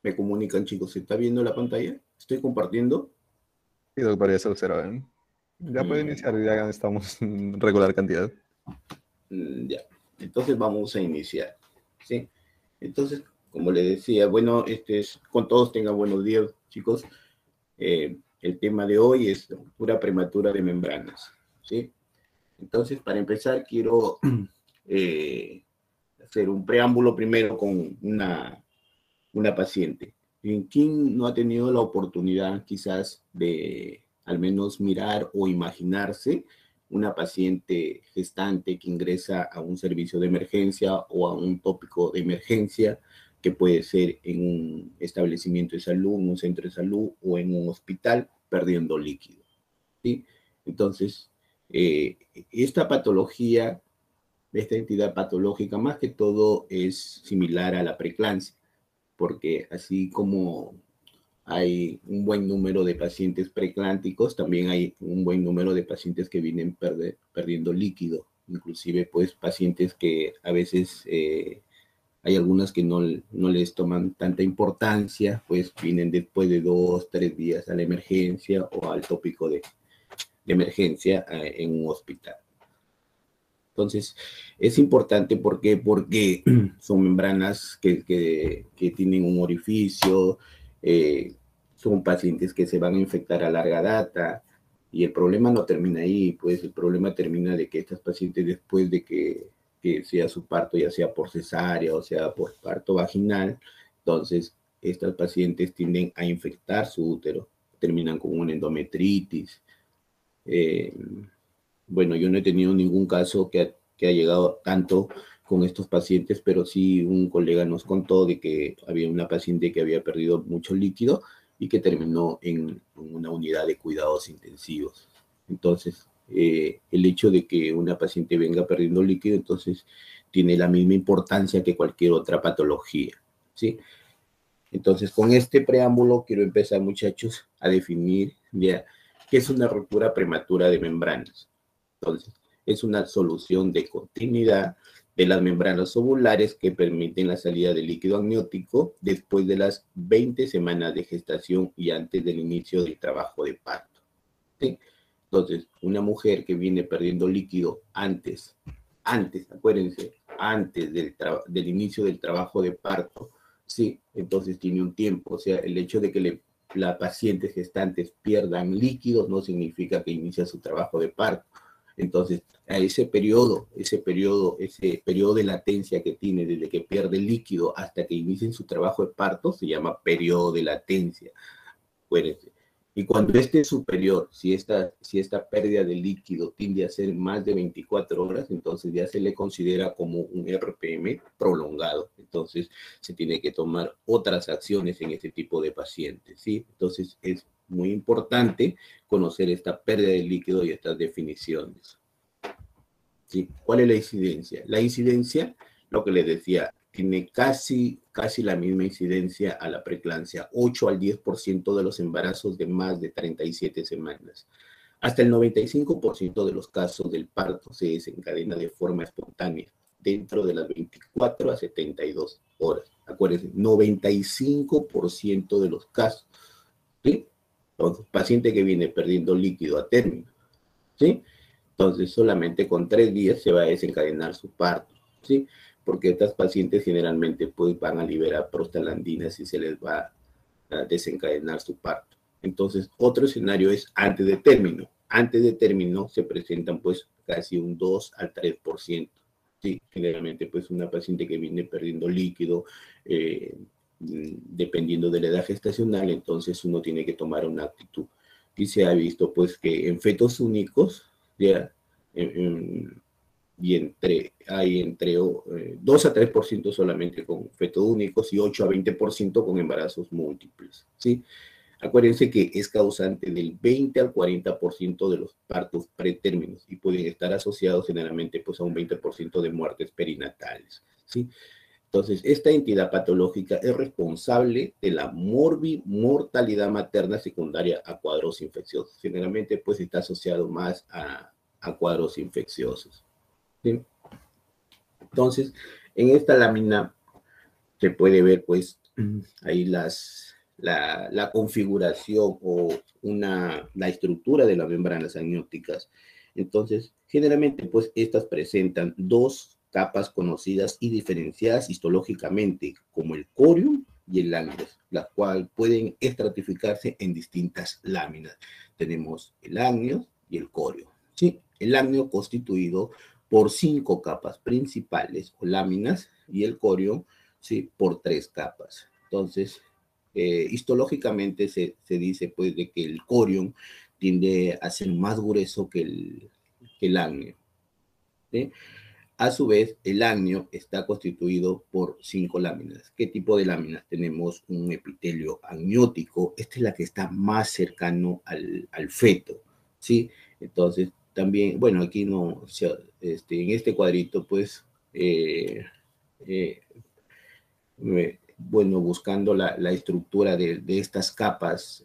Me comunican, chicos, ¿se está viendo la pantalla? ¿Estoy compartiendo? Sí, doctor, ya se observa. Ya puede Mm, iniciar, ya estamos en regular cantidad. ya, entonces vamos a iniciar, ¿sí? Entonces, como le decía, bueno, con todos tengan buenos días, chicos. El tema de hoy es ruptura prematura de membranas, ¿sí? Entonces, para empezar, quiero eh, hacer un preámbulo primero con una paciente. ¿Quién no ha tenido la oportunidad quizás de al menos mirar o imaginarse una paciente gestante que ingresa a un servicio de emergencia o a un tópico de emergencia que puede ser en un establecimiento de salud, en un centro de salud o en un hospital perdiendo líquido? ¿Sí? Entonces, eh, esta patología, esta entidad patológica, más que todo es similar a la preeclampsia, porque así como hay un buen número de pacientes preeclánticos, también hay un buen número de pacientes que vienen perdiendo líquido, inclusive pues pacientes que a veces hay algunas que no les toman tanta importancia, pues vienen después de 2, 3 días a la emergencia o al tópico de emergencia en un hospital. Entonces, es importante porque son membranas que tienen un orificio, eh, son pacientes que se van a infectar a larga data, y el problema no termina ahí, pues el problema termina de que estas pacientes, después de que sea su parto, ya sea por cesárea o sea por parto vaginal, entonces estas pacientes tienden a infectar su útero, terminan con una endometritis. eh, bueno, yo no he tenido ningún caso que ha llegado tanto con estos pacientes, pero sí un colega nos contó de que había una paciente que había perdido mucho líquido y que terminó en una unidad de cuidados intensivos. Entonces, el hecho de que una paciente venga perdiendo líquido, entonces tiene la misma importancia que cualquier otra patología, ¿sí? Entonces, con este preámbulo quiero empezar, muchachos, a definir ya qué es una ruptura prematura de membranas. Entonces, es una solución de continuidad de las membranas ovulares que permiten la salida de líquido amniótico después de las 20 semanas de gestación y antes del inicio del trabajo de parto, ¿sí? Entonces, una mujer que viene perdiendo líquido acuérdense, antes del inicio del trabajo de parto, sí, entonces tiene un tiempo. O sea, el hecho de que la paciente gestantes pierdan líquidos no significa que inicia su trabajo de parto. Entonces, a ese periodo de latencia que tiene desde que pierde líquido hasta que inicien su trabajo de parto se llama periodo de latencia. Acuérdense. Y cuando este es superior, si esta pérdida de líquido tiende a ser más de 24 horas, entonces ya se le considera como un RPM prolongado. Entonces se tiene que tomar otras acciones en este tipo de pacientes, ¿sí? Entonces es muy importante conocer esta pérdida de líquido y estas definiciones, ¿sí? ¿Cuál es la incidencia? La incidencia, lo que les decía, tiene casi la misma incidencia a la preeclampsia, 8 al 10% de los embarazos de más de 37 semanas. Hasta el 95% de los casos del parto se desencadena de forma espontánea dentro de las 24 a 72 horas. Acuérdense, 95% de los casos, ¿sí? Entonces, paciente que viene perdiendo líquido a término, ¿sí? Entonces, solamente con 3 días se va a desencadenar su parto, ¿sí? Porque estas pacientes generalmente pues, van a liberar prostaglandinas y se les va a desencadenar su parto. Entonces, otro escenario es antes de término. Antes de término se presentan pues casi un 2 al 3%. Sí, generalmente pues una paciente que viene perdiendo líquido, dependiendo de la edad gestacional, entonces uno tiene que tomar una actitud. Y se ha visto pues que en fetos únicos, ya, y hay entre 2 a 3% solamente con fetos únicos y 8 a 20% con embarazos múltiples, ¿sí? Acuérdense que es causante del 20 al 40% de los partos pretérminos y pueden estar asociados generalmente pues, a un 20% de muertes perinatales, ¿sí? Entonces, esta entidad patológica es responsable de la mortalidad materna secundaria a cuadros infecciosos. Generalmente, pues, está asociado más a cuadros infecciosos, ¿sí? Entonces, en esta lámina se puede ver, pues, ahí la configuración o la estructura de las membranas amnióticas. Entonces, generalmente, pues, estas presentan dos capas conocidas y diferenciadas histológicamente, como el corium y el amnios, las cuales pueden estratificarse en distintas láminas. Tenemos el amnios y el corium, ¿sí? El amnio constituido por 5 capas principales o láminas y el corium, ¿sí?, por 3 capas. Entonces, histológicamente se dice, pues, de que el corium tiende a ser más grueso que el amnio, ¿sí? A su vez, el amnio está constituido por 5 láminas. ¿Qué tipo de láminas? Tenemos un epitelio amniótico. Esta es la que está más cercano al feto, ¿sí? Entonces, también, bueno, aquí no, en este cuadrito, pues, bueno, buscando la estructura de estas capas,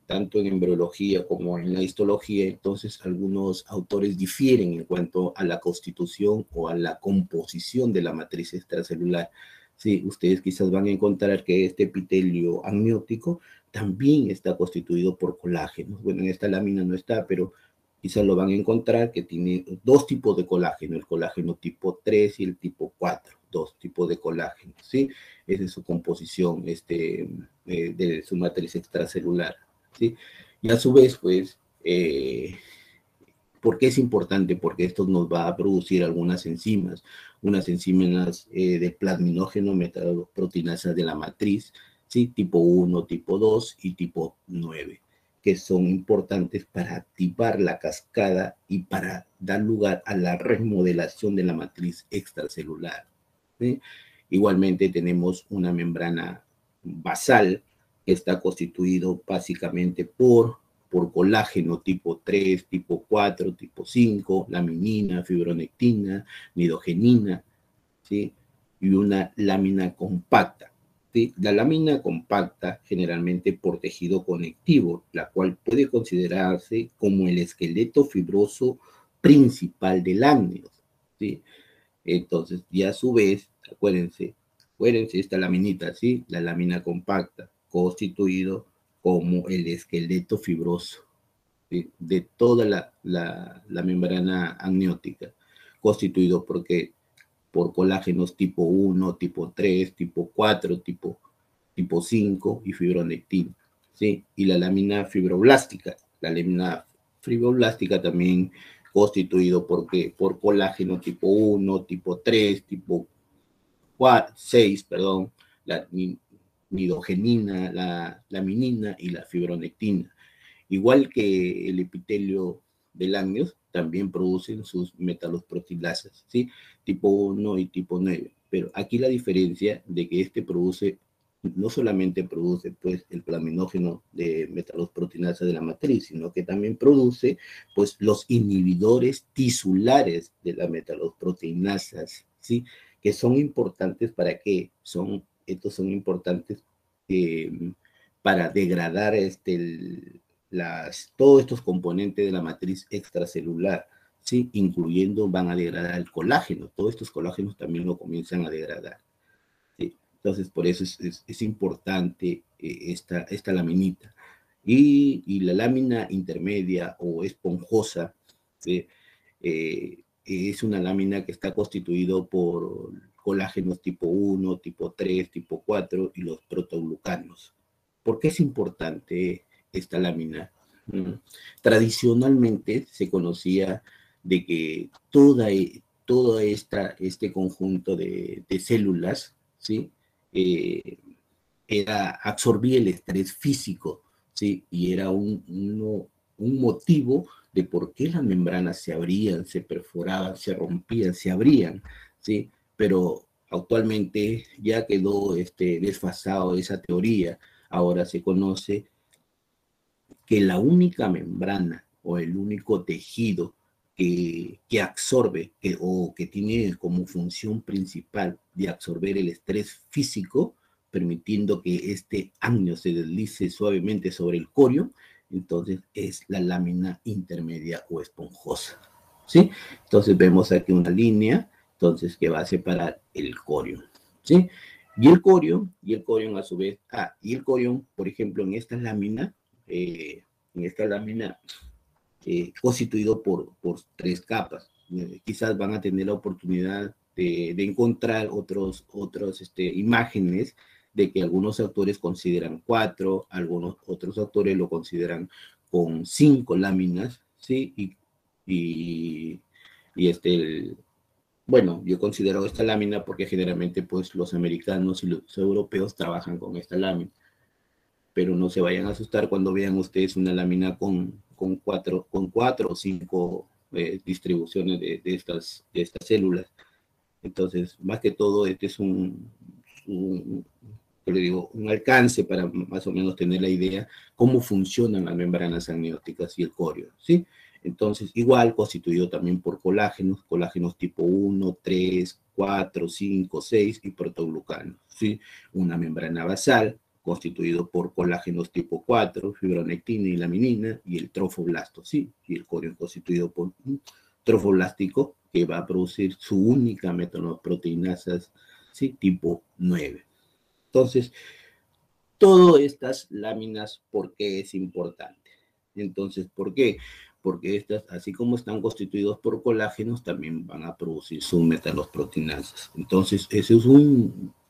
tanto en embriología como en la histología, entonces algunos autores difieren en cuanto a la constitución o a la composición de la matriz extracelular. Sí, ustedes quizás van a encontrar que este epitelio amniótico también está constituido por colágenos. Bueno, en esta lámina no está, pero quizás lo van a encontrar que tiene dos tipos de colágeno, el colágeno tipo 3 y el tipo 4, dos tipos de colágeno, ¿sí? Esa es su composición de su matriz extracelular, ¿sí? Y a su vez, pues, ¿por qué es importante? Porque esto nos va a producir algunas enzimas, unas enzimas de plasminógeno metaloproteinasas de la matriz, ¿sí? Tipo 1, tipo 2 y tipo 9, que son importantes para activar la cascada y para dar lugar a la remodelación de la matriz extracelular, ¿sí? Igualmente tenemos una membrana basal que está constituido básicamente por colágeno tipo 3, tipo 4, tipo 5, laminina, fibronectina, nidogenina, ¿sí? Y una lámina compacta, ¿sí? La lámina compacta generalmente por tejido conectivo, la cual puede considerarse como el esqueleto fibroso principal del amnios, ¿sí? Entonces, y a su vez, acuérdense, esta laminita, ¿sí? La lámina compacta, constituido como el esqueleto fibroso, ¿sí?, de toda la membrana amniótica, constituido por colágenos tipo 1, tipo 3, tipo 4, tipo 5 y fibronectina, ¿sí? Y la lámina fibroblástica. La lámina fibroblástica también constituido por colágeno tipo 1, tipo 3, tipo 4, 6, perdón, la nidogenina, la laminina y la fibronectina. Igual que el epitelio del amnios, también producen sus metalosprotilasas, ¿sí? Tipo 1 y tipo 9. Pero aquí la diferencia de que este produce, no solamente produce, pues, el plaminógeno de metalosproteinasa de la matriz, sino que también produce, pues, los inhibidores tisulares de las metalosproteinasas, ¿sí? Que son importantes para qué? Estos son importantes para degradar todos estos componentes de la matriz extracelular, ¿sí? Incluyendo, van a degradar el colágeno. Todos estos colágenos también lo comienzan a degradar, ¿sí? Entonces, por eso es importante esta laminita. Y la lámina intermedia o esponjosa, ¿sí? Es una lámina que está constituido por colágenos tipo 1, tipo 3, tipo 4 y los protoglucanos. ¿Por qué es importante esta lámina? Tradicionalmente se conocía de que todo este conjunto de células, ¿sí? Eh, absorbía el estrés físico, ¿sí? Y era un motivo de por qué las membranas se abrían, se perforaban, se rompían, se abrían, ¿sí? Pero actualmente ya quedó desfasado esa teoría. Ahora se conoce que la única membrana o el único tejido que absorbe o que tiene como función principal de absorber el estrés físico, permitiendo que este amnio se deslice suavemente sobre el corio, entonces es la lámina intermedia o esponjosa, ¿sí? Entonces vemos aquí una línea, entonces, que va a separar el corio, ¿sí? Y el corión a su vez, y el corión, por ejemplo, en esta lámina constituido por tres capas. Quizás van a tener la oportunidad de encontrar otras imágenes de que algunos autores consideran 4, algunos otros autores lo consideran con 5 láminas, ¿sí? Y, y bueno, yo considero esta lámina porque generalmente pues los americanos y los europeos trabajan con esta lámina, pero no se vayan a asustar cuando vean ustedes una lámina con cuatro o cinco distribuciones de estas células. Entonces, más que todo, este es un alcance para más o menos tener la idea cómo funcionan las membranas amnióticas y el corio, ¿sí? Entonces, igual constituido también por colágenos tipo 1, 3, 4, 5, 6 y protoglucanos, ¿sí? Una membrana basal constituido por colágenos tipo 4, fibronectina y laminina, y el trofoblasto, ¿sí? Y el corio constituido por un trofoblástico que va a producir su única metanoproteinasas, ¿sí? Tipo 9. Entonces, todas estas láminas, ¿por qué es importante? Entonces, ¿por qué? Porque estas, así como están constituidos por colágenos, también van a producir sus metalosproteinasas. Entonces, ese es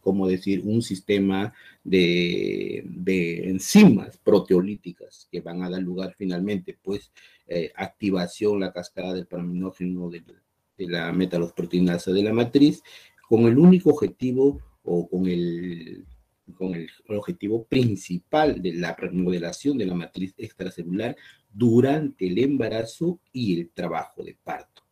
como decir, un sistema de enzimas proteolíticas que van a dar lugar finalmente, pues, activación, la cascada del paraminógeno de la metalosproteinasa de la matriz, con el único objetivo o con el objetivo principal de la remodelación de la matriz extracelular durante el embarazo y el trabajo de parto,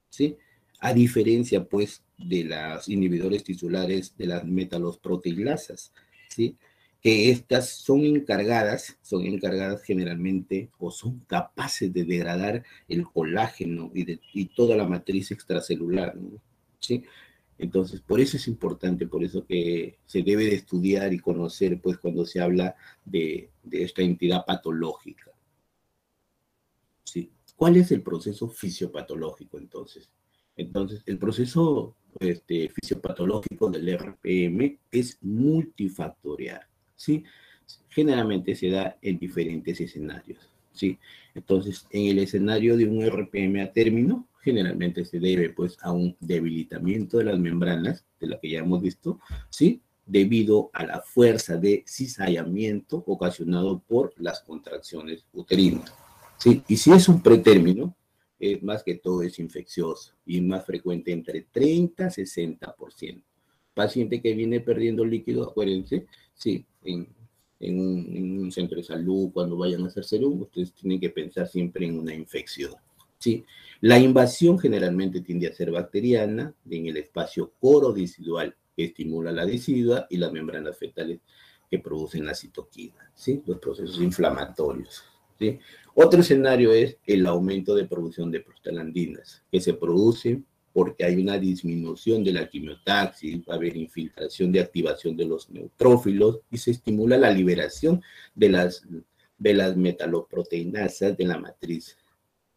¿sí? A diferencia, pues, de los inhibidores tisulares de las metalosproteilasas, ¿sí? Que estas son encargadas generalmente o son capaces de degradar el colágeno y toda la matriz extracelular, ¿no? ¿Sí? Entonces, por eso es importante, por eso que se debe de estudiar y conocer, pues, cuando se habla de esta entidad patológica. ¿Sí? ¿Cuál es el proceso fisiopatológico, entonces? Entonces, el proceso fisiopatológico del RPM es multifactorial, ¿sí? Generalmente se da en diferentes escenarios, ¿sí? Entonces, en el escenario de un RPM a término, generalmente se debe, pues, a un debilitamiento de las membranas, de la que ya hemos visto, ¿sí? Debido a la fuerza de cizallamiento ocasionado por las contracciones uterinas. Sí, y si es un pretérmino, más que todo es infeccioso y más frecuente entre 30 a 60%. Paciente que viene perdiendo líquido, acuérdense, sí, en un centro de salud, cuando vayan a hacer serum, ustedes tienen que pensar siempre en una infección. ¿Sí? La invasión generalmente tiende a ser bacteriana en el espacio corodecidual que estimula la decidua y las membranas fetales que producen la citoquina, ¿sí? Los procesos inflamatorios. ¿Sí? Otro escenario es el aumento de producción de prostaglandinas, que se produce porque hay una disminución de la quimiotaxis, va a haber infiltración de activación de los neutrófilos y se estimula la liberación de las metaloproteinasas de la matriz,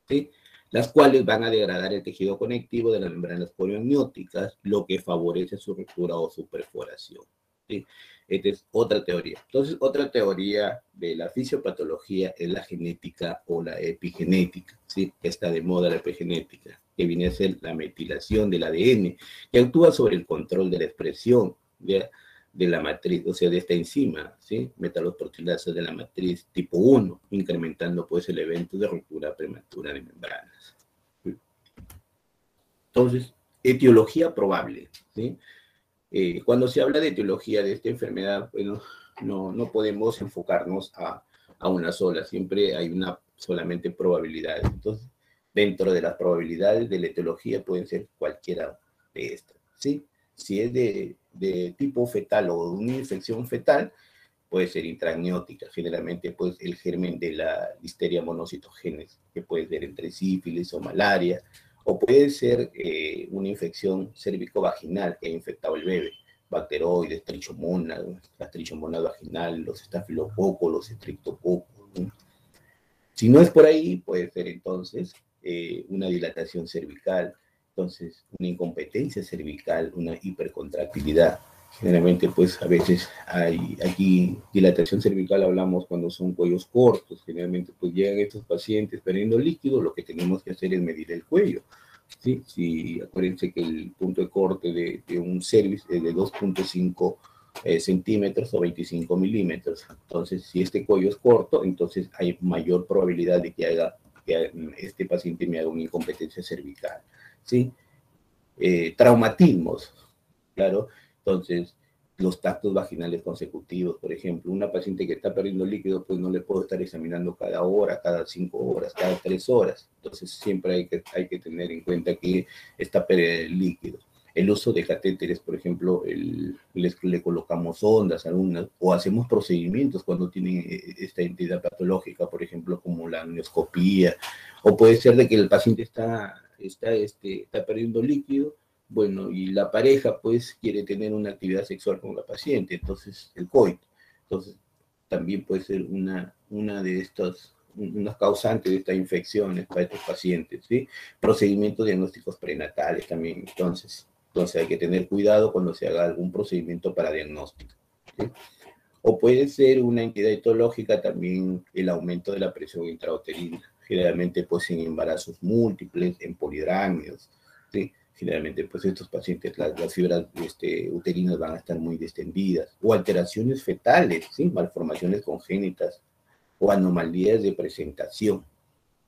¿sí? Las cuales van a degradar el tejido conectivo de las membranas corioamnióticas, lo que favorece su ruptura o su perforación, ¿sí? Esta es otra teoría. Entonces, otra teoría de la fisiopatología es la genética o la epigenética, ¿sí? Está de moda la epigenética, que viene a ser la metilación del ADN, que actúa sobre el control de la expresión de la matriz, o sea, de esta enzima, ¿sí? Metalosproteinasa de la matriz tipo 1, incrementando pues el evento de ruptura prematura de membranas. Entonces, etiología probable, ¿sí? Cuando se habla de etiología de esta enfermedad, bueno, no podemos enfocarnos a una sola, siempre hay solamente probabilidades. Entonces, dentro de las probabilidades de la etiología pueden ser cualquiera de estas, ¿sí? Si es de tipo fetal o una infección fetal, puede ser intramniótica, generalmente pues el germen de la listeria monocitogenes, que puede ser entre sífilis o malaria, o puede ser una infección cérvico-vaginal que ha infectado el bebé, bacteroides, trichomonas, las trichomonas vaginales, los estafilococos, los estrictococos, ¿no? Si no es por ahí, puede ser entonces una dilatación cervical, entonces una incompetencia cervical, una hipercontractilidad. Generalmente, pues, a veces hay aquí dilatación cervical, hablamos cuando son cuellos cortos. Generalmente, pues, llegan estos pacientes perdiendo líquido, lo que tenemos que hacer es medir el cuello, ¿sí? Si, acuérdense que el punto de corte de un cervix es de 2.5 centímetros o 25 milímetros. Entonces, si este cuello es corto, entonces hay mayor probabilidad de que este paciente me haga una incompetencia cervical, ¿sí? Traumatismos, claro. Entonces, los tactos vaginales consecutivos, por ejemplo, una paciente que está perdiendo líquido, pues no le puedo estar examinando cada hora, cada 5 horas, cada 3 horas. Entonces, siempre hay que tener en cuenta que está perdiendo líquido. El uso de catéteres, por ejemplo, le colocamos ondas a algunas o hacemos procedimientos cuando tienen esta entidad patológica, por ejemplo, como la amnioscopía, o puede ser de que el paciente está perdiendo líquido, bueno, y la pareja pues quiere tener una actividad sexual con la paciente, entonces el coito. Entonces también puede ser una de estas, unas causantes de estas infecciones para estos pacientes, ¿sí? Procedimientos diagnósticos prenatales también, entonces hay que tener cuidado cuando se haga algún procedimiento para diagnóstico, ¿sí? O puede ser una entidad etológica también el aumento de la presión intrauterina, generalmente pues en embarazos múltiples, en polidrámidos, ¿sí? Generalmente pues estos pacientes, las fibras uterinas van a estar muy distendidas, o alteraciones fetales, ¿sí? Malformaciones congénitas, o anomalías de presentación,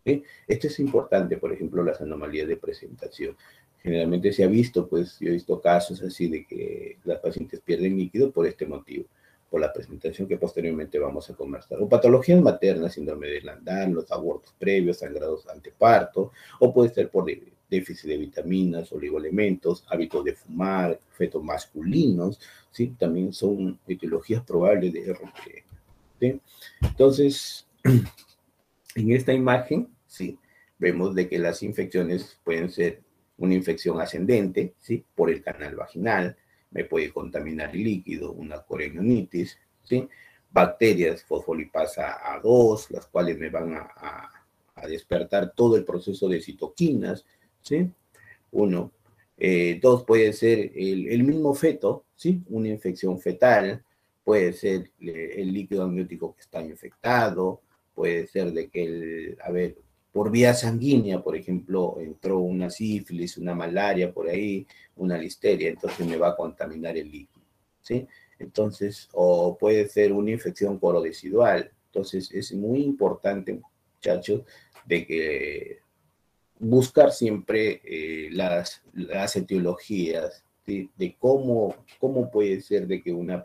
¿sí? Esto es importante, por ejemplo, las anomalías de presentación. Generalmente se ha visto, pues yo he visto casos así de que las pacientes pierden líquido por este motivo, por la presentación que posteriormente vamos a conversar. O patologías maternas, síndrome de Landau, los abortos previos, sangrados anteparto, o puede ser por déficit de vitaminas, oligoelementos, hábitos de fumar, fetos masculinos, ¿sí? También son etiologías probables de RP, ¿sí? Entonces, en esta imagen, sí, vemos de que las infecciones pueden ser una infección ascendente, ¿sí? Por el canal vaginal, me puede contaminar el líquido, una coronitis, ¿sí? Bacterias fosfolipasa A2, las cuales me van a despertar todo el proceso de citoquinas, ¿sí? Uno. Dos, puede ser el mismo feto, ¿sí? Una infección fetal, puede ser el líquido amniótico que está infectado, puede ser de que, por vía sanguínea, por ejemplo, entró una sífilis, una malaria por ahí, una listeria, entonces me va a contaminar el líquido, ¿sí? Entonces, o puede ser una infección corodecidual. Entonces, es muy importante, muchachos, de que buscar siempre las etiologías, ¿sí? De cómo puede ser de que una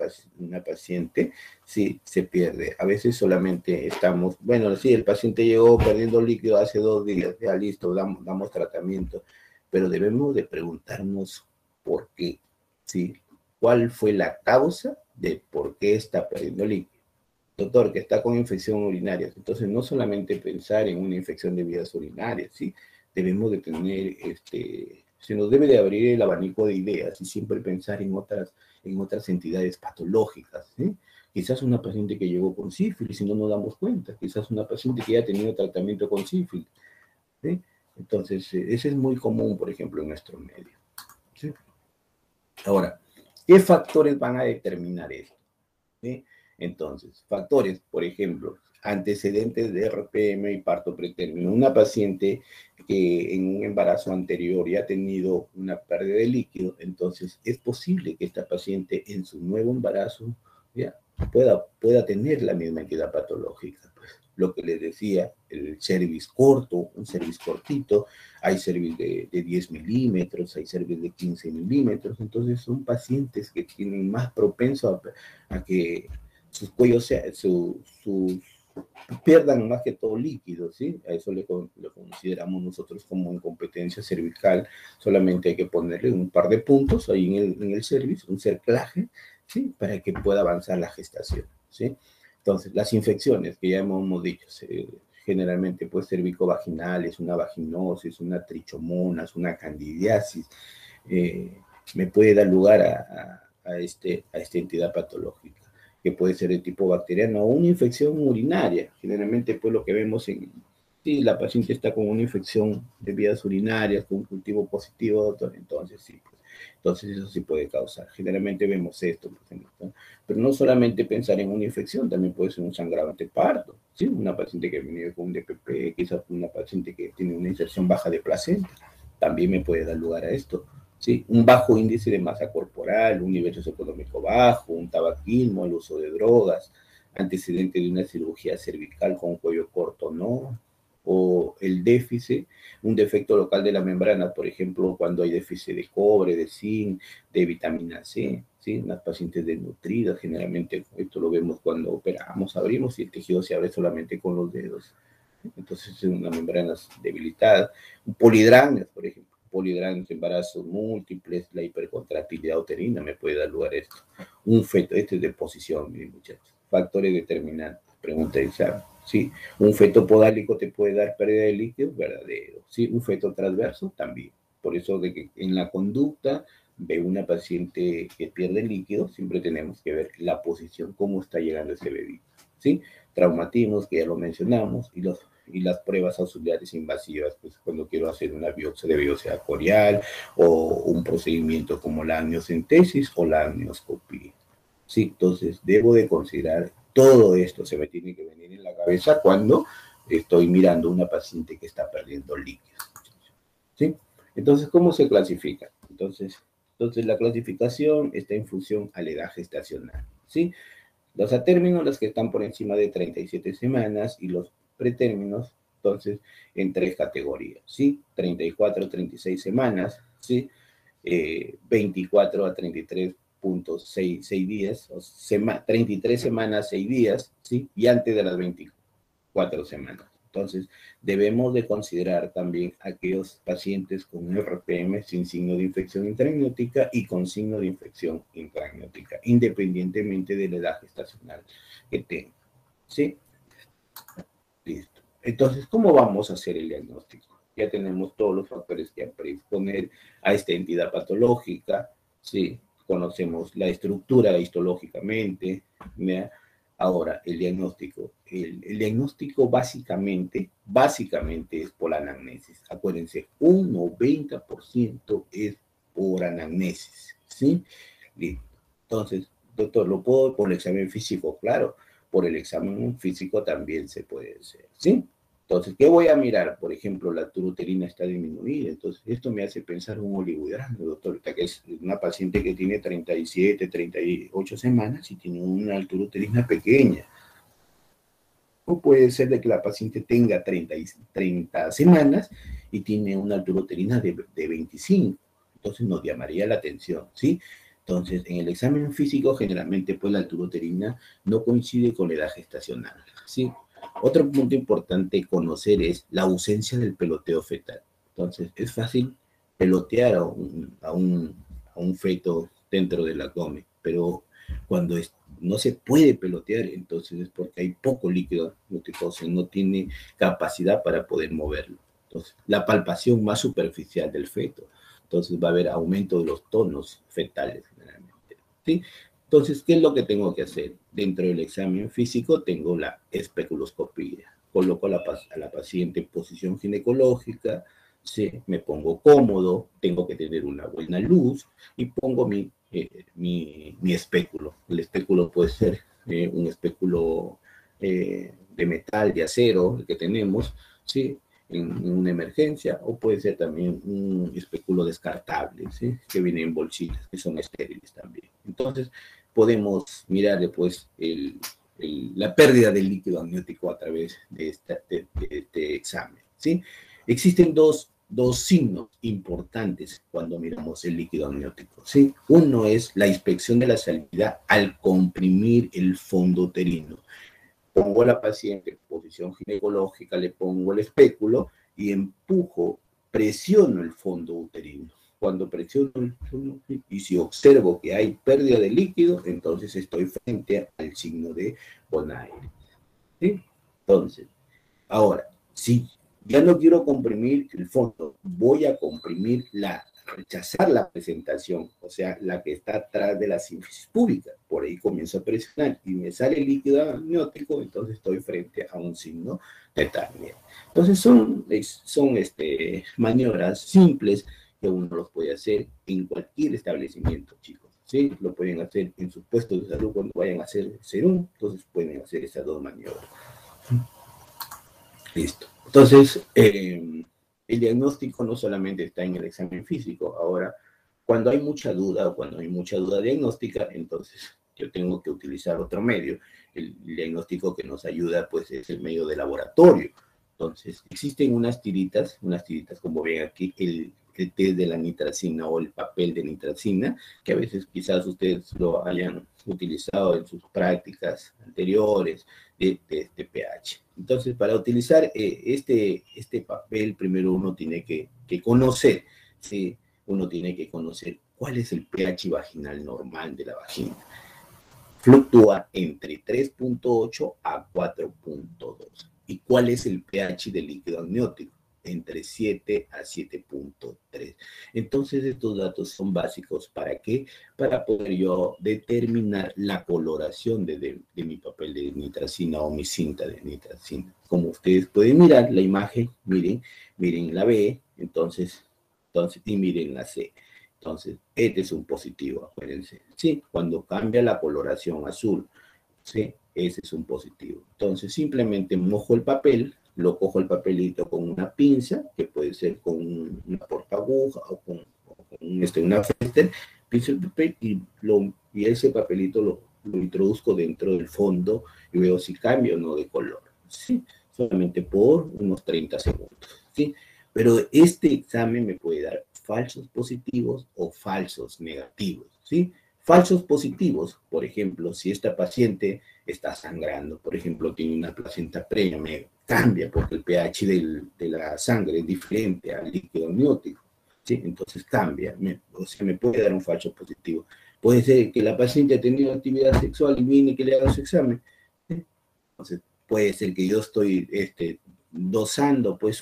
paciente sí se pierde. A veces solamente estamos, bueno, sí, el paciente llegó perdiendo líquido hace 2 días, ya listo, damos tratamiento, pero debemos de preguntarnos por qué, ¿sí? ¿Cuál fue la causa de por qué está perdiendo líquido? Doctor, que está con infección urinaria. Entonces, no solamente pensar en una infección de vías urinarias, ¿sí? Debemos de tener, se nos debe de abrir el abanico de ideas y siempre pensar en otras entidades patológicas, ¿sí? Quizás una paciente que llegó con sífilis y no nos damos cuenta, quizás una paciente que ya ha tenido tratamiento con sífilis, ¿sí? Entonces, ese es muy común, por ejemplo, en nuestro medio, ¿sí? Ahora, ¿qué factores van a determinar esto? ¿Sí? Entonces, factores, por ejemplo, antecedentes de RPM y parto pretérmino. Una paciente que en un embarazo anterior ya ha tenido una pérdida de líquido, entonces es posible que esta paciente en su nuevo embarazo ya pueda tener la misma entidad patológica. Pues, lo que les decía, el cervix corto, un cervix cortito, hay cervix de 10 milímetros, hay cervix de 15 milímetros, entonces son pacientes que tienen más propenso a que sus cuellos pierdan más que todo líquido, ¿sí? A eso lo consideramos nosotros como incompetencia cervical. Solamente hay que ponerle un par de puntos ahí en el cervix, un cerclaje, ¿sí? Para que pueda avanzar la gestación, ¿sí? Entonces, las infecciones que ya hemos dicho, generalmente puede ser cervicovaginales, una vaginosis, una trichomonas, una candidiasis, me puede dar lugar a esta entidad patológica, que puede ser de tipo bacteriano o una infección urinaria. Generalmente, pues lo que vemos si la paciente está con una infección de vías urinarias, con un cultivo positivo, doctor, entonces sí, pues, Entonces eso sí puede causar. Generalmente vemos esto, por ejemplo, ¿no? Pero no solamente pensar en una infección, también puede ser un sangrado anteparto, ¿sí? Una paciente que viene con un DPP, quizás una paciente que tiene una inserción baja de placenta, también me puede dar lugar a esto. ¿Sí? Un bajo índice de masa corporal, un nivel socioeconómico bajo, un tabaquismo, el uso de drogas, antecedente de una cirugía cervical con cuello corto, ¿no? O el déficit, un defecto local de la membrana, por ejemplo, cuando hay déficit de cobre, de zinc, de vitamina C, ¿sí? Las pacientes desnutridas, generalmente esto lo vemos cuando operamos, abrimos y el tejido se abre solamente con los dedos. Entonces es una membrana debilitada. Un polidramias, por ejemplo, polidramias, embarazos múltiples, la hipercontractilidad uterina me puede dar lugar a esto. Un feto, este es de posición, miren muchachos. Factores determinantes, pregunta de examen. Sí, un feto podálico te puede dar pérdida de líquido, verdadero. Sí, un feto transverso también. Por eso de que en la conducta de una paciente que pierde líquido, siempre tenemos que ver la posición, cómo está llegando ese bebé. ¿Sí? Traumatismos, que ya lo mencionamos, y las pruebas auxiliares invasivas, pues cuando quiero hacer una biopsia de biopsia corial o un procedimiento como la amniocentesis o la amnioscopía. Sí, entonces debo de considerar todo esto, se me tiene que venir en la cabeza cuando estoy mirando a una paciente que está perdiendo líquidos. ¿Sí? Entonces, ¿cómo se clasifica? Entonces la clasificación está en función a la edad gestacional. ¿Sí? Los atérminos, los que están por encima de 37 semanas, y los pretérminos, entonces, en tres categorías, ¿sí? 34 a 36 semanas, ¿sí? 24 a 33.6 días, o 33 semanas, 6 días, ¿sí? Y antes de las 24 semanas. Entonces, debemos de considerar también aquellos pacientes con RPM sin signo de infección intramniótica y con signo de infección intramniótica, independientemente de la edad gestacional que tengan. ¿Sí? Listo. Entonces, ¿cómo vamos a hacer el diagnóstico? Ya tenemos todos los factores que predisponer a esta entidad patológica, ¿sí? Conocemos la estructura histológicamente, ¿ya? Ahora, el diagnóstico. El diagnóstico básicamente es por anamnesis. Acuérdense, un 90% es por anamnesis, ¿sí? Listo. Entonces, doctor, ¿lo puedo por el examen físico? Claro, por el examen físico también se puede hacer, ¿sí? Entonces, ¿qué voy a mirar? Por ejemplo, la altura uterina está disminuida, entonces esto me hace pensar un oligohidramio, doctor, que es una paciente que tiene 37, 38 semanas y tiene una altura uterina pequeña. O puede ser de que la paciente tenga 30 semanas y tiene una altura uterina de 25, entonces nos llamaría la atención, ¿sí? Entonces, en el examen físico, generalmente, pues la altura uterina no coincide con la edad gestacional, ¿sí? Otro punto importante conocer es la ausencia del peloteo fetal. Entonces, es fácil pelotear a un feto dentro del abdomen, pero cuando no se puede pelotear, entonces es porque hay poco líquido amniótico, no tiene capacidad para poder moverlo. Entonces, la palpación más superficial del feto, entonces va a haber aumento de los tonos fetales generalmente, ¿sí? Entonces, ¿qué es lo que tengo que hacer? Dentro del examen físico tengo la especuloscopía. Coloco a la paciente en posición ginecológica, ¿sí? Me pongo cómodo, tengo que tener una buena luz y pongo mi espéculo. El espéculo puede ser un espéculo de metal, de acero, el que tenemos, ¿sí? En una emergencia, o puede ser también un espéculo descartable, ¿sí? Que viene en bolsitas, que son estériles también. Entonces, podemos mirar después la pérdida del líquido amniótico a través de este examen, ¿sí? Existen dos signos importantes cuando miramos el líquido amniótico, ¿sí? Uno es la inspección de la salinidad al comprimir el fondo uterino. Pongo a la paciente en posición ginecológica, le pongo el espéculo y empujo, presiono el fondo uterino. Cuando presiono el fondo y si observo que hay pérdida de líquido, entonces estoy frente al signo de Bonaire, ¿sí? Entonces, ahora, si ya no quiero comprimir el fondo, voy a comprimir rechazar la presentación, o sea, la que está atrás de la sínfisis púbica. Por ahí comienzo a presionar y me sale líquido amniótico, entonces estoy frente a un signo de Tarnier. Entonces son maniobras simples que uno los puede hacer en cualquier establecimiento, chicos. ¿Sí? Lo pueden hacer en sus puestos de salud cuando vayan a hacer serum, entonces pueden hacer esas dos maniobras. Listo. Entonces, el diagnóstico no solamente está en el examen físico. Ahora, cuando hay mucha duda o cuando hay mucha duda diagnóstica, entonces yo tengo que utilizar otro medio. El diagnóstico que nos ayuda, pues, es el medio de laboratorio. Entonces, existen unas tiritas como ven aquí, el test de la nitracina o el papel de nitracina, que a veces quizás ustedes lo hayan utilizado en sus prácticas anteriores de pH. Entonces, para utilizar este papel, primero uno tiene que conocer, ¿sí? Uno tiene que conocer cuál es el pH vaginal normal de la vagina. Fluctúa entre 3.8 a 4.2. ¿Y cuál es el pH del líquido amniótico? Entre 7 a 7.3. Entonces, estos datos son básicos. ¿Para qué? Para poder yo determinar la coloración de mi papel de nitracina o mi cinta de nitracina. Como ustedes pueden mirar la imagen, miren la B, entonces, y miren la C. Entonces, este es un positivo, acuérdense. Sí, cuando cambia la coloración azul, sí, ese es un positivo. Entonces, simplemente mojo el papel, lo cojo el papelito con una pinza, que puede ser con una portaguja o con una Fester, pinzo el papel y ese papelito lo introduzco dentro del fondo y veo si cambia o no de color. Sí, solamente por unos 30 segundos. Sí, pero este examen me puede dar falsos positivos o falsos negativos. ¿Sí? Falsos positivos, por ejemplo, si esta paciente está sangrando, por ejemplo, tiene una placenta previa, me cambia porque el pH de la sangre es diferente al líquido amniótico, ¿sí? Entonces cambia, o sea, me puede dar un falso positivo. Puede ser que la paciente ha tenido actividad sexual y viene que le haga su examen, ¿sí? Entonces puede ser que yo estoy dosando pues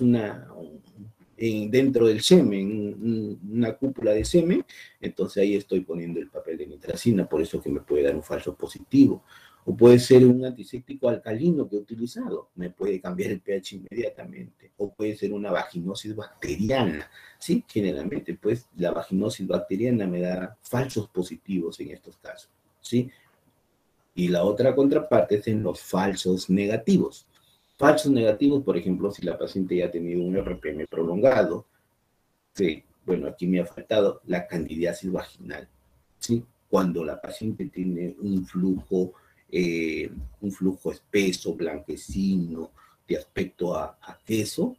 dentro del semen, una cúpula de semen, entonces ahí estoy poniendo el papel de nitracina, por eso que me puede dar un falso positivo. O puede ser un antiséptico alcalino que he utilizado, me puede cambiar el pH inmediatamente. O puede ser una vaginosis bacteriana, ¿sí? Generalmente, pues, la vaginosis bacteriana me da falsos positivos en estos casos, ¿sí? Y la otra contraparte es en los falsos negativos. Falsos negativos, por ejemplo, si la paciente ya ha tenido un RPM prolongado, sí, bueno, aquí me ha faltado la candidiasis vaginal, ¿sí? Cuando la paciente tiene un flujo espeso, blanquecino, de aspecto a queso,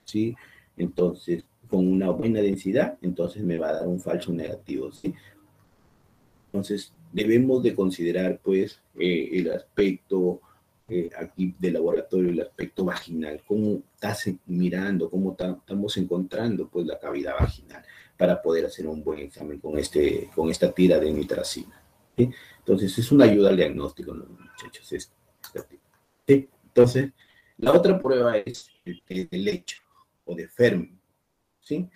¿sí? Entonces, con una buena densidad, entonces me va a dar un falso negativo, ¿sí? Entonces, debemos de considerar, pues, el aspecto aquí de laboratorio, el aspecto vaginal, cómo estás mirando, cómo estamos encontrando, pues, la cavidad vaginal para poder hacer un buen examen con esta tira de nitracina. ¿Sí? Entonces, es una ayuda al diagnóstico, ¿no, muchachos? ¿Sí? Entonces, la otra prueba es el test de lecho o de Fermi, ¿sí?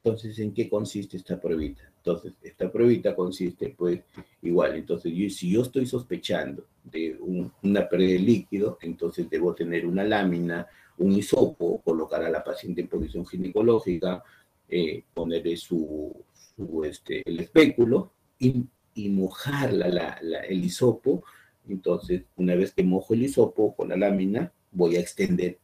Entonces, ¿en qué consiste esta pruebita? Entonces, esta pruebita consiste, pues, igual. Entonces, si yo estoy sospechando de una pérdida de líquido, entonces debo tener una lámina, un hisopo, colocar a la paciente en posición ginecológica, ponerle el espéculo y mojar el hisopo. Entonces, una vez que mojo el hisopo con la lámina, voy a extender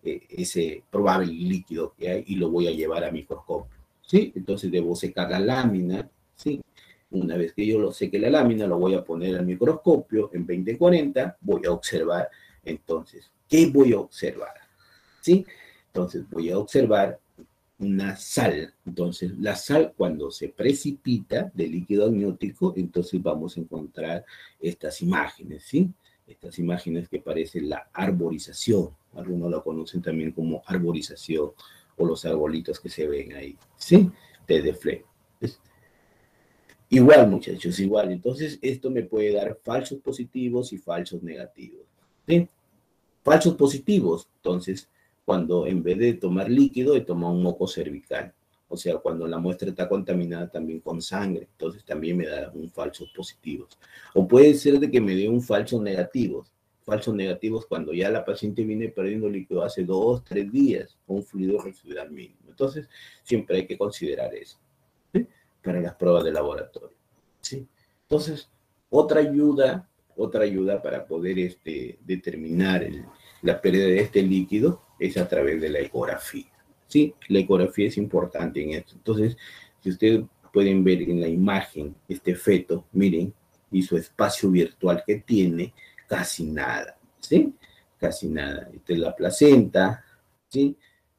ese probable líquido que hay y lo voy a llevar a microscopio. ¿Sí? Entonces debo secar la lámina, ¿sí? Una vez que yo lo seque la lámina, lo voy a poner al microscopio en 2040, voy a observar, entonces, ¿qué voy a observar? ¿Sí? Entonces voy a observar una sal. Entonces, la sal cuando se precipita del líquido amniótico, entonces vamos a encontrar estas imágenes, ¿sí? Estas imágenes que parecen la arborización. Algunos lo conocen también como arborización o los arbolitos que se ven ahí, ¿sí? De flema. Igual, muchachos, igual. Entonces, esto me puede dar falsos positivos y falsos negativos, ¿sí? Falsos positivos, entonces, cuando en vez de tomar líquido, he tomado un moco cervical. O sea, cuando la muestra está contaminada también con sangre, entonces también me da un falso positivo. O puede ser de que me dé un falso negativo. falsos negativos cuando ya la paciente viene perdiendo líquido hace 2, 3 días, con un fluido residual mínimo. Entonces, siempre hay que considerar eso, ¿sí? Para las pruebas de laboratorio, ¿sí? Entonces, otra ayuda para poder determinar la pérdida de este líquido es a través de la ecografía, ¿sí? La ecografía es importante en esto. Entonces, si ustedes pueden ver en la imagen este feto, miren, y su espacio virtual que tiene, casi nada, ¿sí? Casi nada. Esta es la placenta, ¿sí?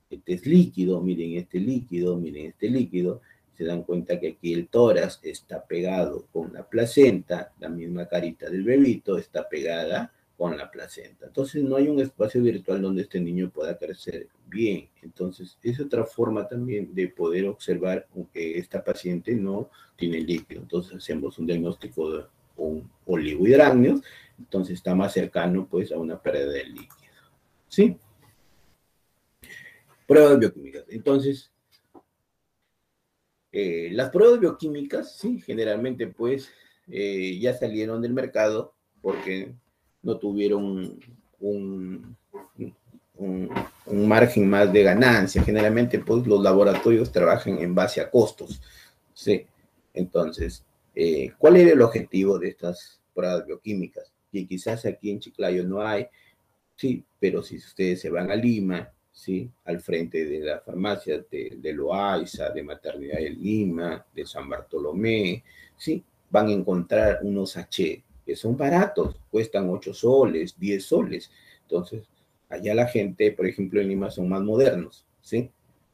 Este es líquido, miren este líquido, miren este líquido. Se dan cuenta que aquí el tórax está pegado con la placenta, la misma carita del bebito está pegada con la placenta. Entonces no hay un espacio virtual donde este niño pueda crecer bien. Entonces es otra forma también de poder observar que esta paciente no tiene líquido. Entonces hacemos un diagnóstico de un oligohidramnios, entonces está más cercano pues a una pérdida de líquido. ¿Sí? Pruebas bioquímicas. Entonces, las pruebas bioquímicas, sí, generalmente pues ya salieron del mercado porque no tuvieron un margen más de ganancia. Generalmente pues los laboratorios trabajan en base a costos. Sí. Entonces, ¿cuál era el objetivo de estas pruebas bioquímicas? Que quizás aquí en Chiclayo no hay, sí, pero si ustedes se van a Lima, sí, al frente de las farmacias de Loaiza, de Maternidad de Lima, de San Bartolomé, sí, van a encontrar unos H que son baratos, cuestan 8 soles, 10 soles. Entonces, allá la gente, por ejemplo, en Lima son más modernos, ¿sí?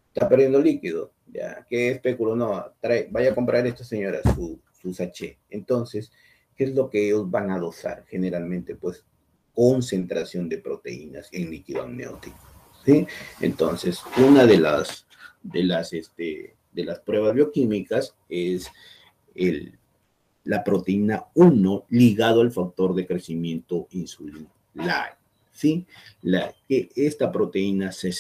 Está perdiendo líquido, ya, ¿qué especulo? No, vaya a comprar esta señora su sachet. Entonces, ¿qué es lo que ellos van a dosar? Generalmente, pues, concentración de proteínas en líquido amniótico, ¿sí? Entonces, una de las pruebas bioquímicas es la proteína 1 ligado al factor de crecimiento insulina, ¿sí? Que esta proteína se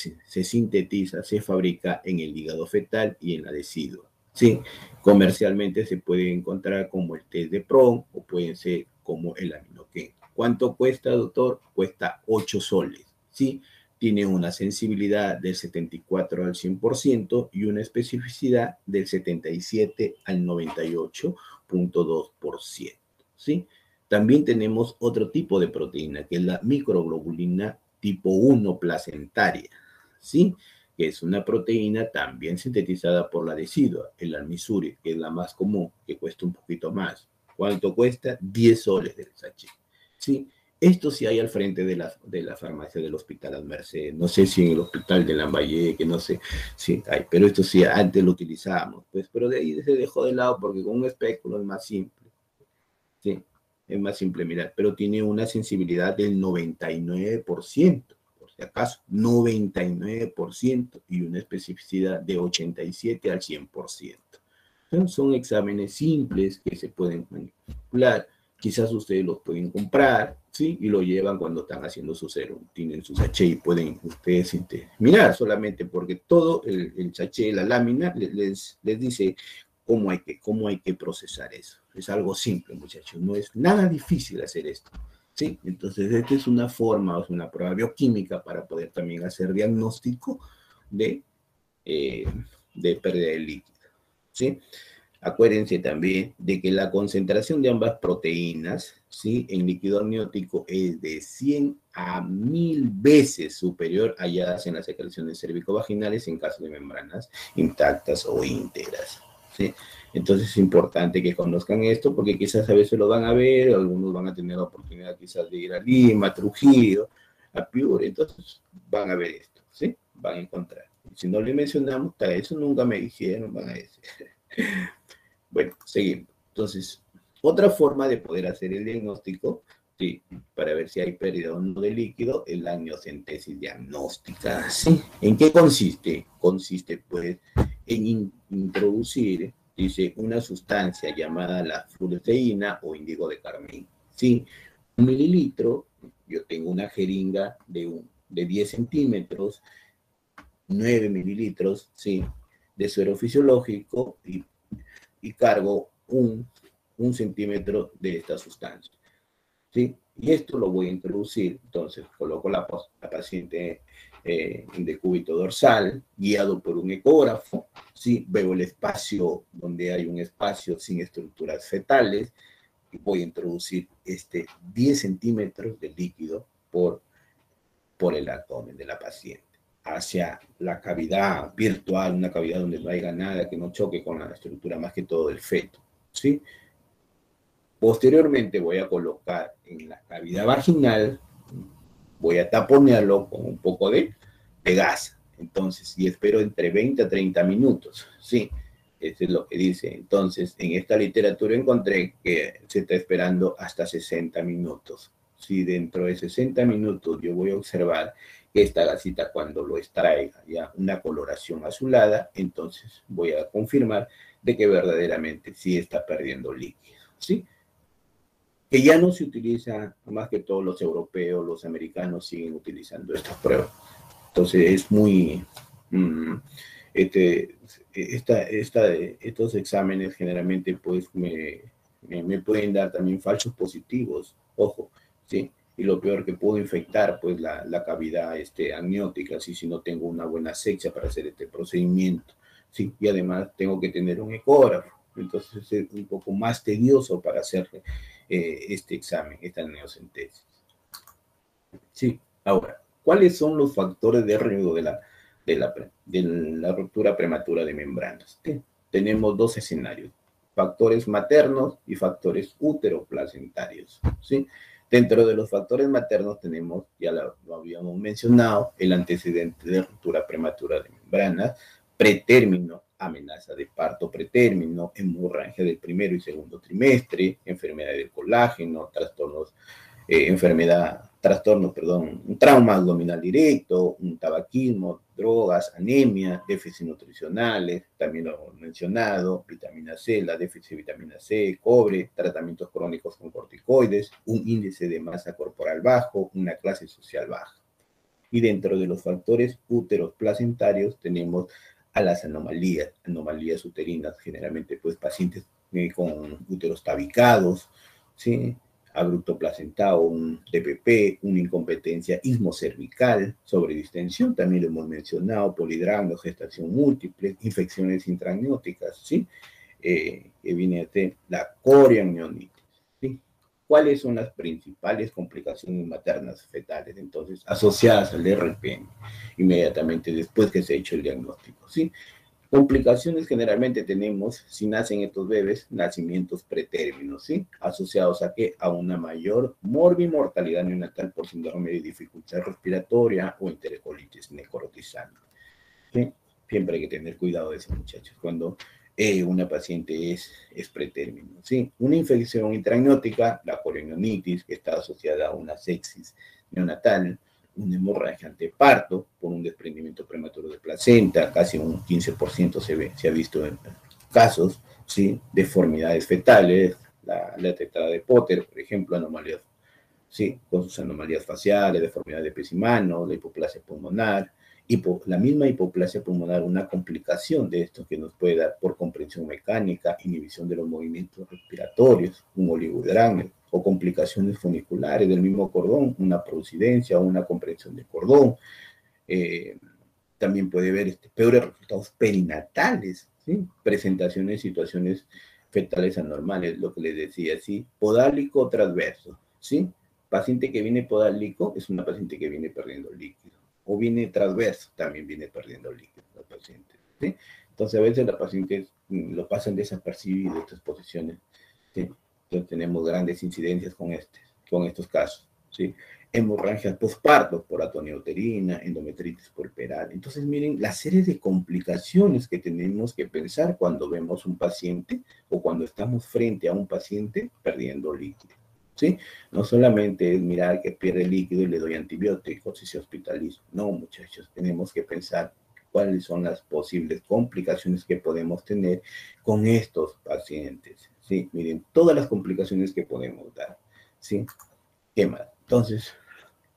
sintetiza, se fabrica en el hígado fetal y en la decidua, ¿sí? Comercialmente se puede encontrar como el test de PRON o pueden ser como el aminoquén. ¿Cuánto cuesta, doctor? Cuesta 8 soles, ¿sí? Tiene una sensibilidad del 74 al 100% y una especificidad del 77 al 98.2%, ¿sí? También tenemos otro tipo de proteína, que es la microglobulina tipo 1 placentaria, ¿sí? Que es una proteína también sintetizada por la decidua, el almisuri, que es la más común, que cuesta un poquito más. ¿Cuánto cuesta? 10 soles del sachet, ¿sí? Esto sí hay al frente de la farmacia del Hospital Las Mercedes. No sé si en el Hospital de Lambayeque, no sé si hay, pero esto sí antes lo utilizábamos, pues, pero de ahí se dejó de lado porque con un espéculo es más simple, ¿sí? Es más simple mirar, pero tiene una sensibilidad del 99%, por si acaso, 99% y una especificidad de 87 al 100%. Son exámenes simples que se pueden manipular. Quizás ustedes los pueden comprar, ¿sí? Y lo llevan cuando están haciendo su serum. Tienen su sachet y pueden ustedes mirar solamente porque todo el sachet, la lámina, les dice cómo hay que procesar eso. Es algo simple, muchachos. No es nada difícil hacer esto, ¿sí? Entonces, esta es una forma, es una prueba bioquímica para poder también hacer diagnóstico de, eh, de pérdida de líquido, ¿sí? Acuérdense también de que la concentración de ambas proteínas, ¿sí? En líquido amniótico es de 100 a 1000 veces superior a halladas en las secreciones cervicovaginales en caso de membranas intactas o íntegras, ¿sí? Entonces es importante que conozcan esto porque quizás a veces lo van a ver, algunos van a tener la oportunidad quizás de ir a Lima, a Trujillo, a Piura, entonces van a ver esto, ¿sí? Van a encontrar. Si no le mencionamos, tal eso nunca me dijeron, van a decir. Bueno, seguimos. Entonces, otra forma de poder hacer el diagnóstico, sí, para ver si hay pérdida o no de líquido, es la amniocentesis diagnóstica. ¿Sí? ¿En qué consiste? Consiste, pues, en introducir, dice, una sustancia llamada la fluoresceína o índigo de carmín. ¿Sí? 1 mililitro, yo tengo una jeringa de 10 centímetros, 9 mililitros, ¿sí? De suero fisiológico y cargo un centímetro de esta sustancia, ¿sí? Y esto lo voy a introducir, entonces coloco la paciente en decúbito dorsal, guiado por un ecógrafo, ¿sí? Veo el espacio donde hay un espacio sin estructuras fetales, y voy a introducir 10 centímetros de líquido por el abdomen de la paciente hacia la cavidad virtual, una cavidad donde no haya nada que no choque con la estructura más que todo del feto, ¿sí? Posteriormente voy a colocar en la cavidad vaginal, voy a taponearlo con un poco de gas. Entonces, y espero entre 20 a 30 minutos, ¿sí? Eso es lo que dice. Entonces, en esta literatura encontré que se está esperando hasta 60 minutos. Si dentro de 60 minutos yo voy a observar que esta gasita cuando lo extraiga ya una coloración azulada, entonces voy a confirmar de que verdaderamente sí está perdiendo líquido, ¿sí? Que ya no se utiliza, más que todos los europeos, los americanos siguen utilizando estas pruebas. Entonces es muy... estos exámenes generalmente pues me pueden dar también falsos positivos, ojo, ¿sí? Y lo peor que puedo infectar pues la cavidad amniótica, ¿sí? Si no tengo una buena asepsia para hacer este procedimiento, ¿sí? Y además tengo que tener un ecógrafo, entonces es un poco más tedioso para hacer este examen, esta neocentesis. Sí, ahora, ¿cuáles son los factores de riesgo de la ruptura prematura de membranas? Tenemos dos escenarios, factores maternos y factores úteroplacentarios, ¿sí? Dentro de los factores maternos tenemos, ya lo habíamos mencionado, el antecedente de ruptura prematura de membranas, pretérmino, amenaza de parto pretérmino, hemorragia del primero y segundo trimestre, enfermedad del colágeno, un trauma abdominal directo, un tabaquismo, drogas, anemia, déficits nutricionales, también lo hemos mencionado, vitamina C, la déficit de vitamina C, cobre, tratamientos crónicos con corticoides, un índice de masa corporal bajo, una clase social baja. Y dentro de los factores úteros placentarios tenemos a las anomalías uterinas, generalmente pues pacientes con úteros tabicados, ¿sí? Abrupto placentado, un DPP, una incompetencia ismocervical, sobredistensión, también lo hemos mencionado, polidragno, gestación múltiple, infecciones intramnióticas, ¿sí? Que viene de la coriamnionitis, ¿sí? ¿Cuáles son las principales complicaciones maternas fetales, entonces, asociadas al RPM, inmediatamente después que se ha hecho el diagnóstico, ¿sí? Complicaciones generalmente tenemos, si nacen estos bebés, nacimientos pretérminos, ¿sí? Asociados a qué? A una mayor morbimortalidad neonatal por síndrome de dificultad respiratoria o enterocolitis necrotizante, ¿sí? Siempre hay que tener cuidado de esos muchachos cuando una paciente es pretérmino, ¿sí? Una infección intramniótica, la corionitis, que está asociada a una sepsis neonatal, una hemorragia anteparto por un desprendimiento prematuro de placenta, casi un 15% se ha visto en casos, ¿sí? Deformidades fetales, la tetrada de Potter, por ejemplo, anomalías, ¿sí? Con sus anomalías faciales, deformidad de pies y manos, la hipoplasia pulmonar, la misma hipoplasia pulmonar, una complicación de esto que nos puede dar por comprensión mecánica, inhibición de los movimientos respiratorios, un oligohidramio, o complicaciones funiculares del mismo cordón, una producidencia o una comprensión de cordón. También puede haber peores resultados perinatales, ¿sí? Presentaciones, situaciones fetales anormales, lo que les decía, ¿sí? Podálico transverso, ¿sí? Paciente que viene podálico es una paciente que viene perdiendo líquido, o viene transverso, también viene perdiendo líquido la paciente, ¿sí? Entonces a veces las pacientes lo pasan desapercibido estas posiciones, ¿sí? Entonces tenemos grandes incidencias con estos casos, ¿sí? Hemorragias postparto por atonía uterina, endometritis puerperal. Entonces, miren la serie de complicaciones que tenemos que pensar cuando vemos un paciente o cuando estamos frente a un paciente perdiendo líquido, ¿sí? No solamente es mirar que pierde líquido y le doy antibióticos y se hospitaliza. No, muchachos, tenemos que pensar cuáles son las posibles complicaciones que podemos tener con estos pacientes, ¿sí? Miren, todas las complicaciones que podemos dar, ¿sí? ¿Qué más? Entonces,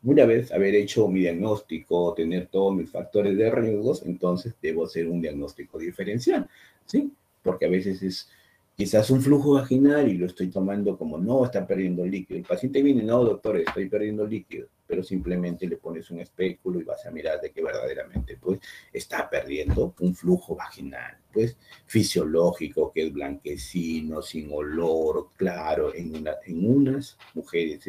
una vez haber hecho mi diagnóstico, tener todos mis factores de riesgos, entonces debo hacer un diagnóstico diferencial, ¿sí? Porque a veces quizás un flujo vaginal y lo estoy tomando como no, está perdiendo líquido. El paciente viene, no, doctor, estoy perdiendo líquido, pero simplemente le pones un espéculo y vas a mirar de que verdaderamente pues está perdiendo un flujo vaginal, pues fisiológico, que es blanquecino, sin olor, claro, en unas mujeres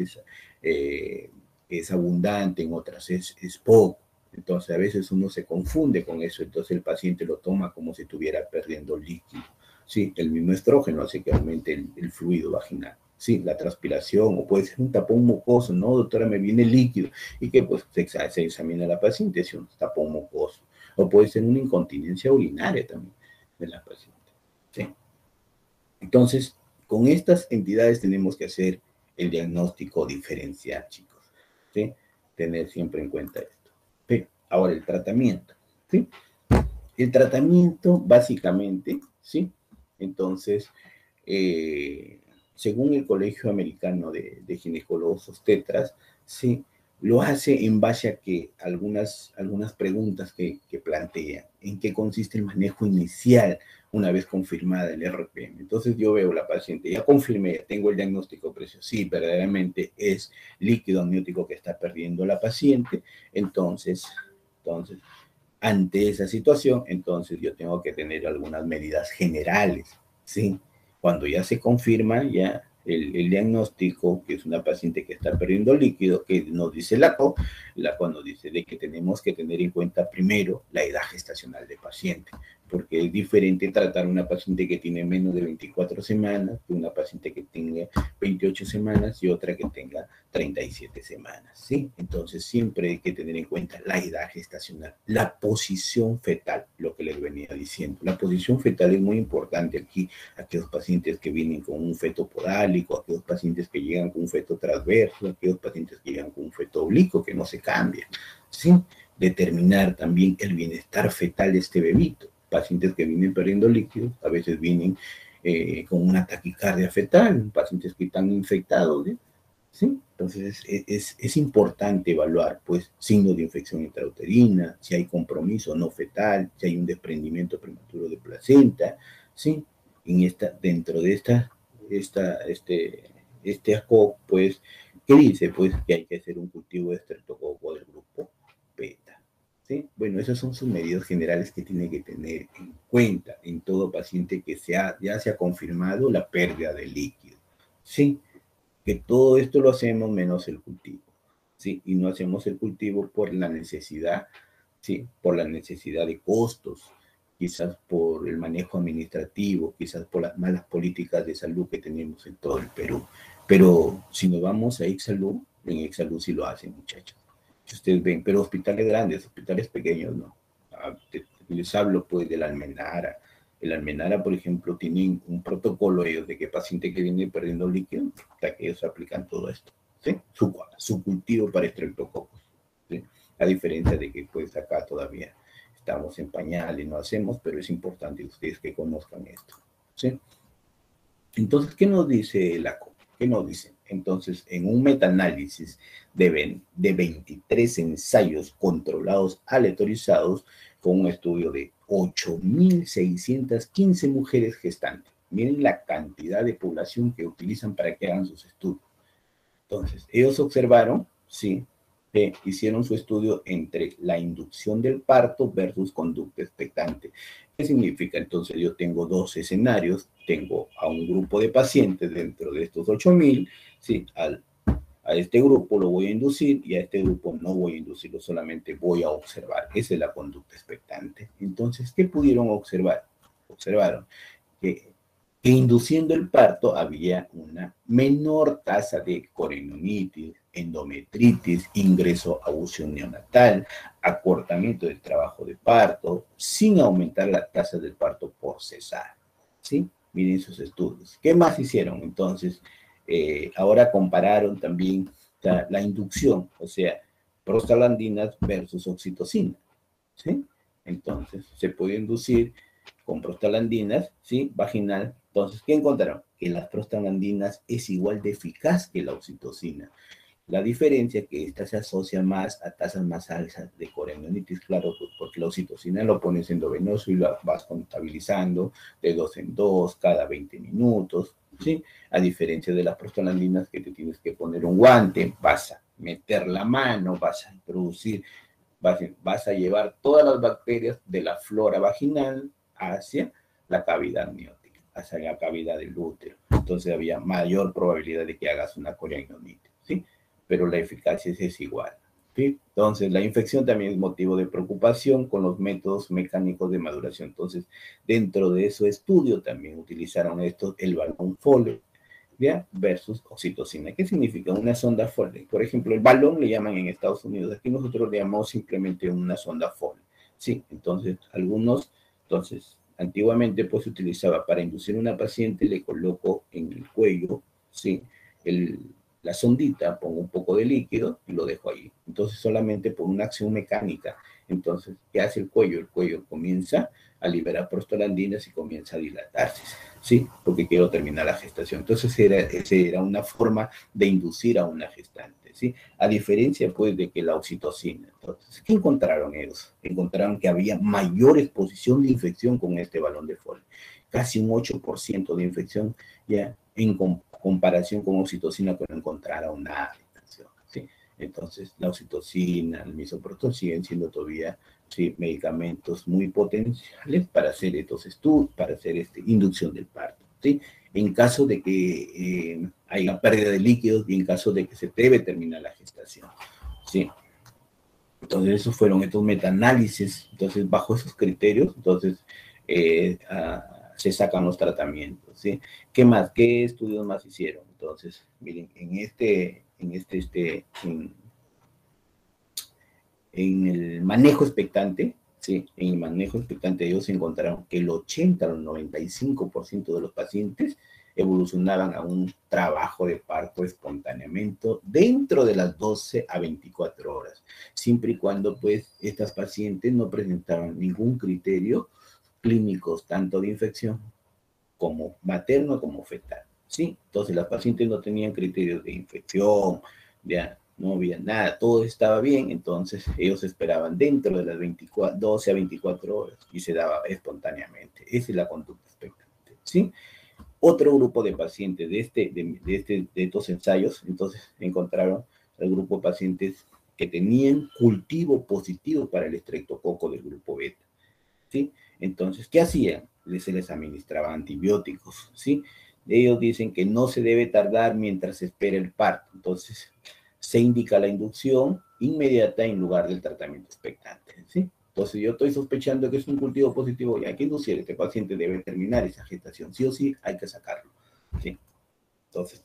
es abundante, en otras es poco. Entonces a veces uno se confunde con eso, entonces el paciente lo toma como si estuviera perdiendo líquido. Sí, el mismo estrógeno hace que aumente el fluido vaginal. Sí, la transpiración, o puede ser un tapón mucoso, no, doctora, me viene líquido, y que pues se examina a la paciente si es un tapón mucoso, o puede ser una incontinencia urinaria también de la paciente. ¿Sí? Entonces, con estas entidades tenemos que hacer el diagnóstico diferencial, chicos. ¿Sí? Tener siempre en cuenta esto. ¿Sí? Ahora, el tratamiento. ¿Sí? El tratamiento, básicamente, ¿sí? Entonces, eh, según el Colegio Americano de Ginecólogos Obstetras, ¿sí? Lo hace en base a que algunas preguntas que plantean, en qué consiste el manejo inicial una vez confirmada el RPM. Entonces yo veo la paciente, ya confirmé, tengo el diagnóstico preciso, sí, verdaderamente es líquido amniótico que está perdiendo la paciente, entonces ante esa situación, entonces yo tengo que tener algunas medidas generales, ¿sí? Cuando ya se confirma ya el diagnóstico, que es una paciente que está perdiendo líquido, que nos dice la CO nos dice de que tenemos que tener en cuenta primero la edad gestacional del paciente, porque es diferente tratar a una paciente que tiene menos de 24 semanas que una paciente que tenga 28 semanas y otra que tenga 37 semanas, ¿sí? Entonces siempre hay que tener en cuenta la edad gestacional, la posición fetal, lo que les venía diciendo. La posición fetal es muy importante aquí, aquellos pacientes que vienen con un feto podálico, aquellos pacientes que llegan con un feto transverso, aquellos pacientes que llegan con un feto oblicuo que no se cambia, ¿sí? Determinar también el bienestar fetal de este bebito. Pacientes que vienen perdiendo líquidos, a veces vienen con una taquicardia fetal, pacientes que están infectados, ¿sí? ¿Sí? Entonces es importante evaluar pues signos de infección intrauterina, si hay compromiso no fetal, si hay un desprendimiento prematuro de placenta, ¿sí? Dentro de este ASCO, pues, ¿qué dice? Pues que hay que hacer un cultivo de estreptococo del grupo beta. ¿Sí? Bueno, esas son sus medidas generales que tiene que tener en cuenta en todo paciente que ya se ha confirmado la pérdida de líquido. ¿Sí? Que todo esto lo hacemos menos el cultivo, ¿sí? Y no hacemos el cultivo por la necesidad, ¿sí? Por la necesidad de costos, quizás por el manejo administrativo, quizás por las malas políticas de salud que tenemos en todo el Perú. Pero si nos vamos a Exsalud, en Exsalud sí lo hacen, muchachos. Si ustedes ven, pero hospitales grandes, hospitales pequeños, no. Les hablo pues de la Almenara. El Almenara, por ejemplo, tienen un protocolo ellos de que paciente que viene perdiendo líquido, hasta que ellos aplican todo esto, ¿sí? Su cultivo para estreptococos, ¿sí? A diferencia de que pues acá todavía estamos en pañal y no hacemos, pero es importante ustedes que conozcan esto, ¿sí? Entonces, ¿qué nos dice la COP? ¿Qué nos dice? Entonces, en un metaanálisis de 23 ensayos controlados aleatorizados con un estudio de 8.615 mujeres gestantes. Miren la cantidad de población que utilizan para que hagan sus estudios. Entonces, ellos observaron, sí, que hicieron su estudio entre la inducción del parto versus conducta expectante. ¿Qué significa? Entonces, yo tengo dos escenarios. Tengo a un grupo de pacientes dentro de estos 8.000, sí, a este grupo lo voy a inducir y a este grupo no voy a inducirlo, solamente voy a observar. Esa es la conducta expectante. Entonces, ¿qué pudieron observar? Observaron que induciendo el parto había una menor tasa de corinonitis, endometritis, ingreso a UCI neonatal, acortamiento del trabajo de parto, sin aumentar la tasa del parto por cesárea. ¿Sí? Miren sus estudios. ¿Qué más hicieron? Entonces, ahora compararon también la inducción, o sea, prostaglandinas versus oxitocina. ¿Sí? Entonces, se puede inducir con prostaglandinas, ¿sí? Vaginal. Entonces, ¿qué encontraron? Que las prostaglandinas es igual de eficaz que la oxitocina. La diferencia es que esta se asocia más a tasas más altas de coriomielitis, claro, pues porque la oxitocina lo pones endovenoso y la vas contabilizando de 2 en 2 cada 20 minutos, ¿sí? A diferencia de las prostaglandinas que te tienes que poner un guante, vas a meter la mano, vas a introducir, vas a llevar todas las bacterias de la flora vaginal hacia la cavidad amniótica, hacia la cavidad del útero. Entonces había mayor probabilidad de que hagas una coriamnionitis, ¿sí? Pero la eficacia es igual, ¿sí? Entonces, la infección también es motivo de preocupación con los métodos mecánicos de maduración. Entonces, dentro de ese estudio también utilizaron el balón Foley, ¿ya? Versus oxitocina. ¿Qué significa? Una sonda Foley. Por ejemplo, el balón le llaman en Estados Unidos. Aquí nosotros le llamamos simplemente una sonda Foley. Sí, entonces, antiguamente pues se utilizaba para inducir a una paciente, le coloco en el cuello, sí, el, la sondita, pongo un poco de líquido y lo dejo ahí. Entonces, solamente por una acción mecánica. Entonces, ¿qué hace el cuello? El cuello comienza a liberar prostaglandinas y comienza a dilatarse, ¿sí? Porque quiero terminar la gestación. Entonces, esa era una forma de inducir a una gestante, ¿sí? A diferencia, pues, de que la oxitocina. Entonces, ¿qué encontraron ellos? Encontraron que había mayor exposición de infección con este balón de Foley. Casi un 8% de infección ya en comparación con oxitocina que no encontrara una infección, ¿sí? Entonces, la oxitocina, el misoprostol siguen siendo todavía, sí, medicamentos muy potenciales para hacer estos estudios, para hacer inducción del parto, ¿sí? En caso de que haya pérdida de líquidos y en caso de que se debe terminar la gestación, ¿sí? Entonces, esos fueron estos metaanálisis. Entonces, bajo esos criterios, entonces, se sacan los tratamientos, ¿sí? ¿Qué más? ¿Qué estudios más hicieron? Entonces, miren, en el manejo expectante, ¿sí? En el manejo expectante ellos encontraron que el 80 al 95% de los pacientes evolucionaban a un trabajo de parto espontáneamente dentro de las 12 a 24 horas, siempre y cuando pues estas pacientes no presentaban ningún criterio clínicos, tanto de infección como materno como fetal, ¿sí? Entonces las pacientes no tenían criterios de infección, ya no había nada, todo estaba bien, entonces ellos esperaban dentro de las 12 a 24 horas y se daba espontáneamente. Esa es la conducta expectante, ¿sí? Otro grupo de pacientes de estos ensayos, entonces encontraron el grupo de pacientes que tenían cultivo positivo para el estreptococo del grupo beta, ¿sí? Entonces, ¿qué hacían? Se les administraba antibióticos, ¿sí? Ellos dicen que no se debe tardar mientras se espera el parto. Entonces, se indica la inducción inmediata en lugar del tratamiento expectante, ¿sí? Entonces, yo estoy sospechando que es un cultivo positivo y hay que inducir. Este paciente debe terminar esa gestación. Sí o sí, hay que sacarlo, ¿sí? Entonces,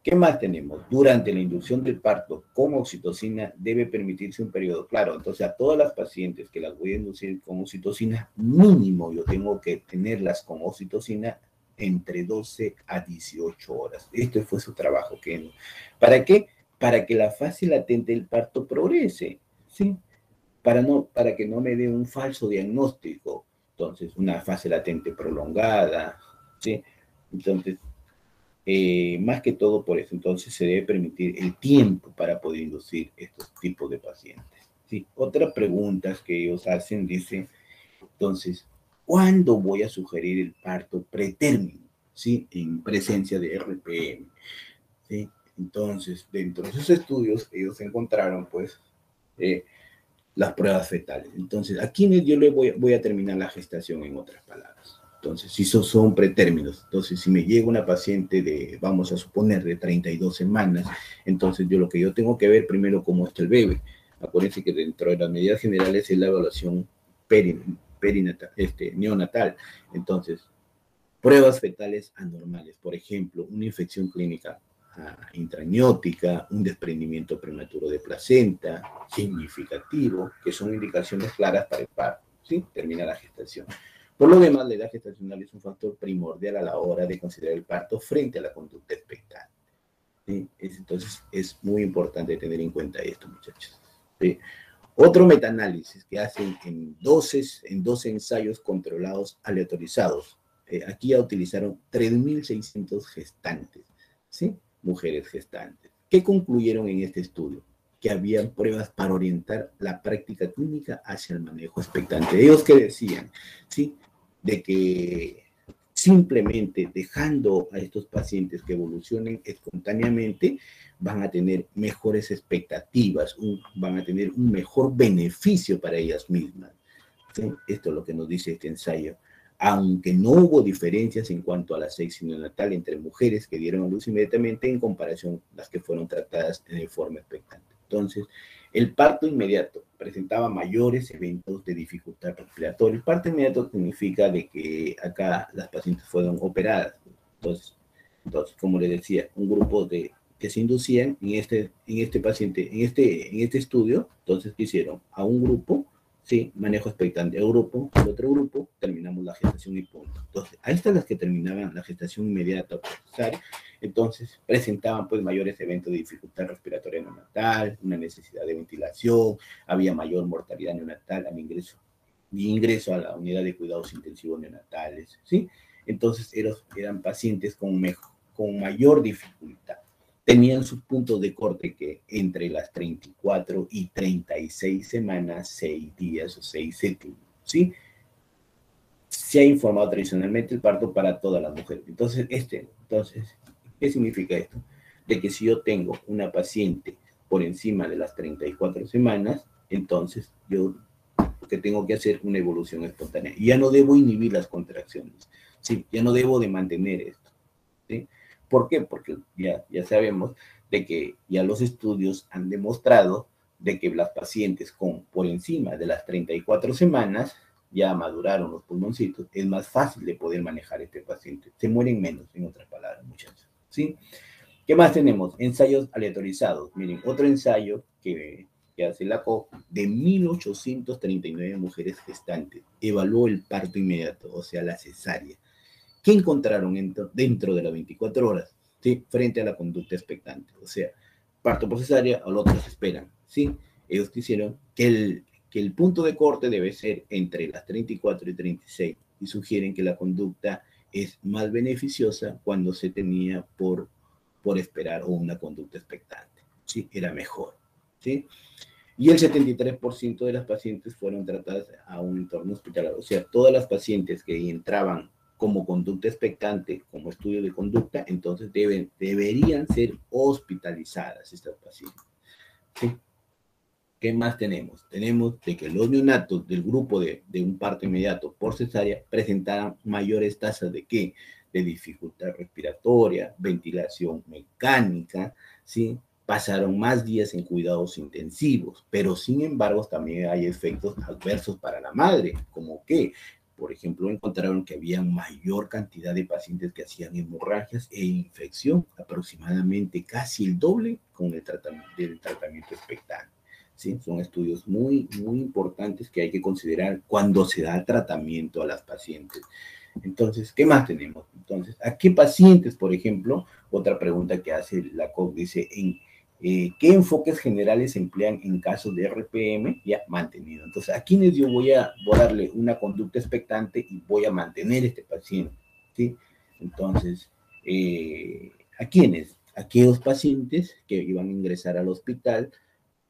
¿qué más tenemos? Durante la inducción del parto con oxitocina debe permitirse un periodo claro. Entonces, a todas las pacientes que las voy a inducir con oxitocina, mínimo yo tengo que tenerlas con oxitocina entre 12 a 18 horas. Este fue su trabajo. ¿Para qué? Para que la fase latente del parto progrese, ¿sí? Para que no me dé un falso diagnóstico. Entonces, una fase latente prolongada, ¿sí? Entonces, más que todo por eso, entonces se debe permitir el tiempo para poder inducir estos tipos de pacientes. ¿Sí? Otras preguntas que ellos hacen, dice, entonces, ¿cuándo voy a sugerir el parto pretérmino? ¿Sí? En presencia de RPM. ¿Sí? Entonces, dentro de esos estudios, ellos encontraron, pues, las pruebas fetales. Entonces, aquí yo le voy a terminar la gestación en otras palabras. Entonces, si son pretérminos, entonces si me llega una paciente de, vamos a suponer, de 32 semanas, entonces lo que yo tengo que ver primero cómo está el bebé. Acuérdense que dentro de las medidas generales es la evaluación perinatal, neonatal. Entonces, pruebas fetales anormales, por ejemplo, una infección clínica intraamniótica, un desprendimiento prematuro de placenta, significativo, que son indicaciones claras para el parto, ¿sí? Termina la gestación. Por lo demás, la edad gestacional es un factor primordial a la hora de considerar el parto frente a la conducta expectante, ¿sí? Entonces, es muy importante tener en cuenta esto, muchachos, ¿sí? Otro metaanálisis que hacen en 12 ensayos controlados aleatorizados. Aquí ya utilizaron 3.600 gestantes, ¿sí? Mujeres gestantes. ¿Qué concluyeron en este estudio? Que habían pruebas para orientar la práctica clínica hacia el manejo expectante. Ellos que decían, ¿sí? De que simplemente dejando a estos pacientes que evolucionen espontáneamente, van a tener mejores expectativas, van a tener un mejor beneficio para ellas mismas. ¿Sí? Esto es lo que nos dice este ensayo. Aunque no hubo diferencias en cuanto a la asexia neonatal entre mujeres que dieron a luz inmediatamente en comparación a las que fueron tratadas de forma expectante. Entonces, el parto inmediato presentaba mayores eventos de dificultad respiratoria. El parto inmediato significa de que acá las pacientes fueron operadas. Entonces como les decía, un grupo que se inducían en este paciente, en este estudio, entonces ¿qué hicieron? A un grupo, sí, manejo expectante, a un grupo, al otro grupo, terminamos la gestación y punto. Entonces, ahí están las que terminaban la gestación inmediata, entonces presentaban pues mayores eventos de dificultad respiratoria neonatal, una necesidad de ventilación, había mayor mortalidad neonatal al ingreso a la unidad de cuidados intensivos neonatales, ¿sí? Entonces eran pacientes con mayor dificultad. Tenían sus puntos de corte que entre las 34 y 36 semanas, 6 días o 6 séptimos, ¿sí? Se ha informado tradicionalmente el parto para todas las mujeres. Entonces, ¿qué significa esto? De que si yo tengo una paciente por encima de las 34 semanas, entonces yo que tengo que hacer una evolución espontánea. Y ya no debo inhibir las contracciones, ¿sí? Ya no debo de mantener esto, ¿sí? ¿Por qué? Porque ya sabemos de que ya los estudios han demostrado de que las pacientes por encima de las 34 semanas ya maduraron los pulmoncitos, es más fácil de poder manejar este paciente. Se mueren menos, en otras palabras, muchachos, ¿sí? ¿Qué más tenemos? Ensayos aleatorizados. Miren, otro ensayo que hace la COP de 1.839 mujeres gestantes. Evaluó el parto inmediato, o sea, la cesárea. ¿Qué encontraron dentro de las 24 horas? ¿Sí? Frente a la conducta expectante. O sea, parto por cesárea, o otros esperan. ¿Sí? Ellos quisieron que el punto de corte debe ser entre las 34 y 36 y sugieren que la conducta es más beneficiosa cuando se tenía por esperar o una conducta expectante. ¿Sí? Era mejor. ¿Sí? Y el 73% de las pacientes fueron tratadas a un entorno hospitalario. O sea, todas las pacientes que entraban como conducta expectante, como estudio de conducta, entonces deberían ser hospitalizadas estas pacientes. ¿Sí? ¿Qué más tenemos? Tenemos de que los neonatos del grupo de un parto inmediato por cesárea presentaran mayores tasas de ¿qué? De dificultad respiratoria, ventilación mecánica, ¿sí? Pasaron más días en cuidados intensivos, pero sin embargo también hay efectos adversos para la madre, como que, por ejemplo, encontraron que había mayor cantidad de pacientes que hacían hemorragias e infección, aproximadamente casi el doble con el tratamiento expectante. ¿Sí? Son estudios muy, muy importantes que hay que considerar cuando se da tratamiento a las pacientes. Entonces, ¿qué más tenemos? Entonces, ¿a qué pacientes, por ejemplo? Otra pregunta que hace la COC dice, ¿qué enfoques generales se emplean en casos de RPM? Ya, mantenido. Entonces, ¿a quiénes yo voy a darle una conducta expectante y voy a mantener este paciente? ¿Sí? Entonces, ¿a quiénes? Aquellos pacientes que iban a ingresar al hospital.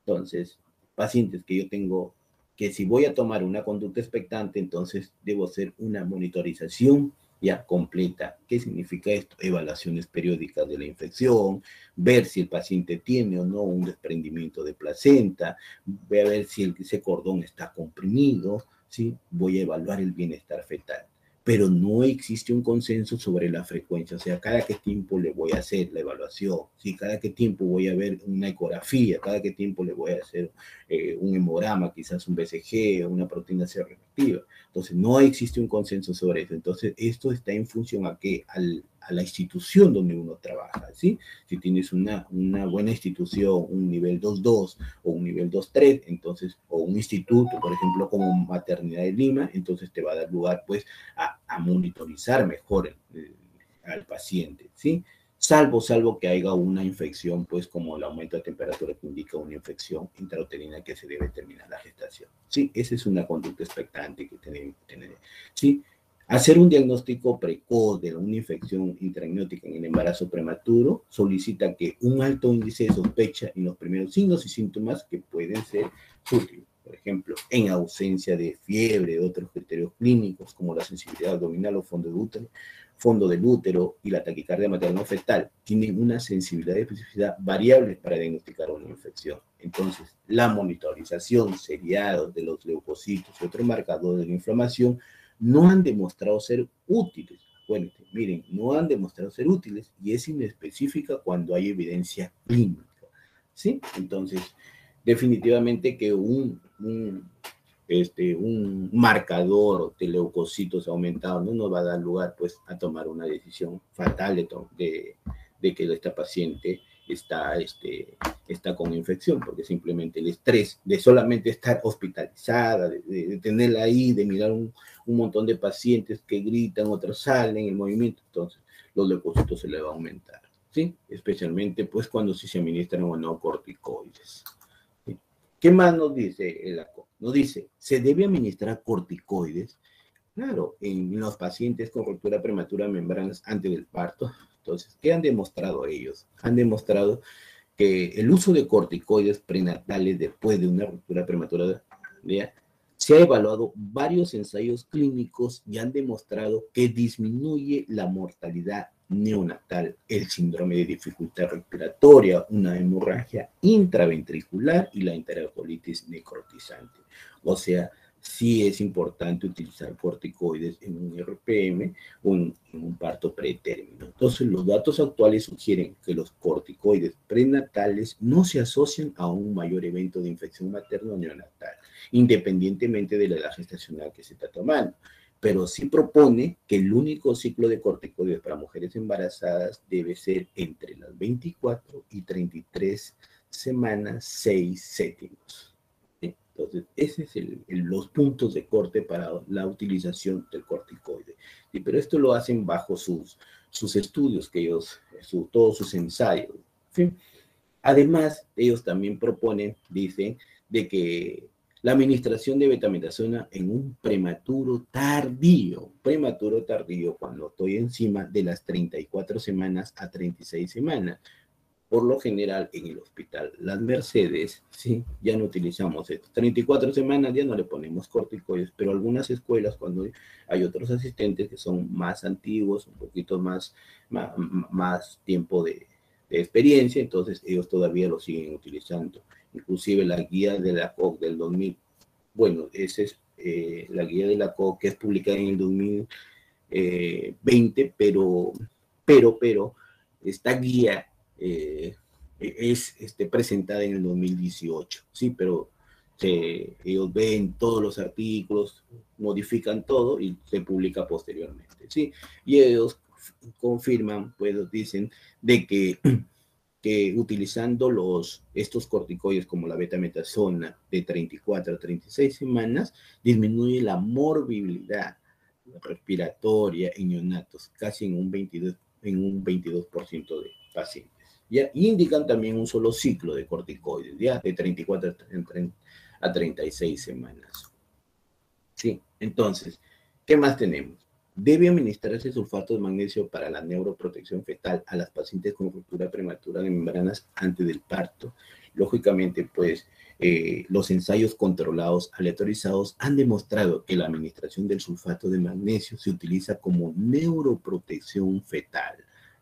Entonces, pacientes que yo tengo, que si voy a tomar una conducta expectante, entonces debo hacer una monitorización ya completa. ¿Qué significa esto? Evaluaciones periódicas de la infección, ver si el paciente tiene o no un desprendimiento de placenta, voy a ver si ese cordón está comprimido, ¿sí? Voy a evaluar el bienestar fetal. Pero no existe un consenso sobre la frecuencia, o sea, cada qué tiempo le voy a hacer la evaluación, ¿sí? Cada qué tiempo voy a ver una ecografía, cada qué tiempo le voy a hacer un hemograma, quizás un BCG o una proteína C reactiva. Entonces, no existe un consenso sobre eso. Entonces, esto está en función a qué, a la institución donde uno trabaja, ¿sí? Si tienes una buena institución, un nivel 2.2 o un nivel 2.3, entonces, o un instituto, por ejemplo, como Maternidad de Lima, entonces te va a dar lugar, pues, a monitorizar mejor al paciente, ¿sí? Salvo que haya una infección, pues como el aumento de temperatura que indica una infección intrauterina que se debe terminar la gestación. Sí, esa es una conducta expectante que tenemos que tener. Sí, Hacer un diagnóstico precoz de una infección intraamniótica en el embarazo prematuro solicita que un alto índice de sospecha en los primeros signos y síntomas que pueden ser útiles. Por ejemplo, en ausencia de fiebre, de otros criterios clínicos como la sensibilidad abdominal o fondo del útero y la taquicardia materno-fetal tienen una sensibilidad y especificidad variables para diagnosticar una infección. Entonces, la monitorización seriada de los leucocitos y otros marcadores de la inflamación no han demostrado ser útiles. Bueno, miren, no han demostrado ser útiles y es inespecífica cuando hay evidencia clínica, ¿sí? Entonces, definitivamente que un marcador de leucocitos aumentado no nos va a dar lugar pues a tomar una decisión fatal de que esta paciente está con infección, porque simplemente el estrés de solamente estar hospitalizada, de tenerla ahí, de mirar un montón de pacientes que gritan, otros salen, el movimiento, entonces los leucocitos se le va a aumentar, ¿sí? Especialmente pues cuando se administran o no corticoides. ¿Sí? ¿Qué más nos dice el ACO? Nos dice, ¿se debe administrar corticoides? Claro, en los pacientes con ruptura prematura de membranas antes del parto. Entonces, ¿qué han demostrado ellos? Han demostrado que el uso de corticoides prenatales después de una ruptura prematura se ha evaluado varios ensayos clínicos y han demostrado que disminuye la mortalidad neonatal, el síndrome de dificultad respiratoria, una hemorragia intraventricular y la enterocolitis necrotizante. O sea, sí es importante utilizar corticoides en un RPM o en un parto pretérmino. Entonces, los datos actuales sugieren que los corticoides prenatales no se asocian a un mayor evento de infección materno-neonatal, independientemente de la edad gestacional que se está tomando. Pero sí propone que el único ciclo de corticoides para mujeres embarazadas debe ser entre las 24 y 33 semanas 6 séptimos. Entonces, ese es los puntos de corte para la utilización del corticoide. Pero esto lo hacen bajo sus estudios, que ellos, todos sus ensayos. ¿Sí? Además, ellos también proponen, dicen, de que la administración de betametazoina en un prematuro tardío, cuando estoy encima de las 34 semanas a 36 semanas. Por lo general, en el hospital Las Mercedes, sí, ya no utilizamos esto. 34 semanas ya no le ponemos corticoides, pero algunas escuelas, cuando hay otros asistentes que son más antiguos, un poquito más tiempo de experiencia, entonces ellos todavía lo siguen utilizando. Inclusive la guía de la COC del 2000, bueno, esa es la guía de la COC que es publicada en el 2020, pero esta guía es presentada en el 2018, ¿sí? Pero ellos ven todos los artículos, modifican todo y se publica posteriormente, ¿sí? Y ellos confirman, pues dicen de que utilizando estos corticoides como la betametazoina de 34 a 36 semanas disminuye la morbilidad respiratoria en neonatos casi en un 22% de pacientes. ¿Ya? Y indican también un solo ciclo de corticoides, ¿ya? De 34 a 36 semanas. Sí, entonces, ¿qué más tenemos? Debe administrarse sulfato de magnesio para la neuroprotección fetal a las pacientes con ruptura prematura de membranas antes del parto. Lógicamente, pues, los ensayos controlados aleatorizados han demostrado que la administración del sulfato de magnesio se utiliza como neuroprotección fetal.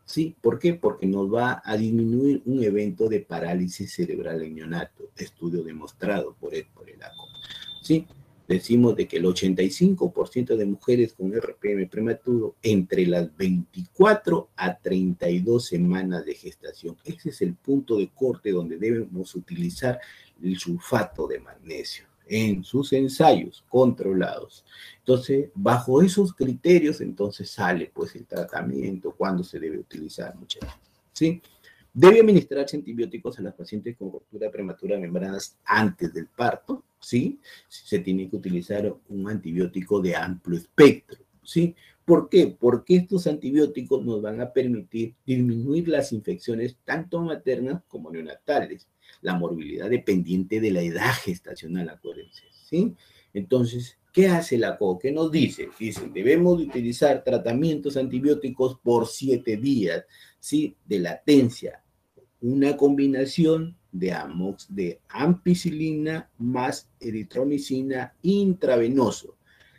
¿Sí? ¿Por qué? Porque nos va a disminuir un evento de parálisis cerebral en neonato, estudio demostrado por el ACO. ¿Sí? Decimos de que el 85% de mujeres con RPM prematuro entre las 24 a 32 semanas de gestación. Ese es el punto de corte donde debemos utilizar el sulfato de magnesio en sus ensayos controlados. Entonces, bajo esos criterios, entonces sale pues el tratamiento, cuándo se debe utilizar, muchachos. ¿Sí? Debe administrarse antibióticos a las pacientes con ruptura prematura de membranas antes del parto, ¿sí? Se tiene que utilizar un antibiótico de amplio espectro, ¿sí? ¿Por qué? Porque estos antibióticos nos van a permitir disminuir las infecciones tanto maternas como neonatales, la morbilidad dependiente de la edad gestacional, acuérdense, ¿sí? Entonces, ¿Qué hace la CO? ¿Qué nos dice? Dice, debemos de utilizar tratamientos antibióticos por 7 días, ¿sí? De latencia. Una combinación de ampicilina más eritromicina intravenoso,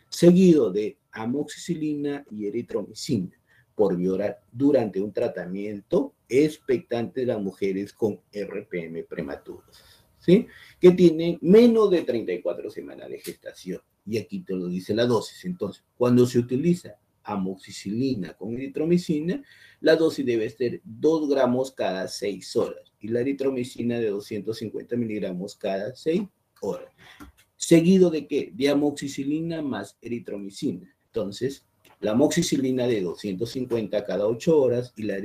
seguido de amoxicilina y eritromicina por vía oral durante un tratamiento expectante de las mujeres con RPM prematuros, ¿sí? Que tienen menos de 34 semanas de gestación. Y aquí te lo dice la dosis. Entonces, cuando se utiliza amoxicilina con eritromicina, la dosis debe ser 2 gramos cada 6 horas y la eritromicina de 250 miligramos cada 6 horas. ¿Seguido de qué? De amoxicilina más eritromicina. Entonces, la amoxicilina de 250 cada 8 horas y la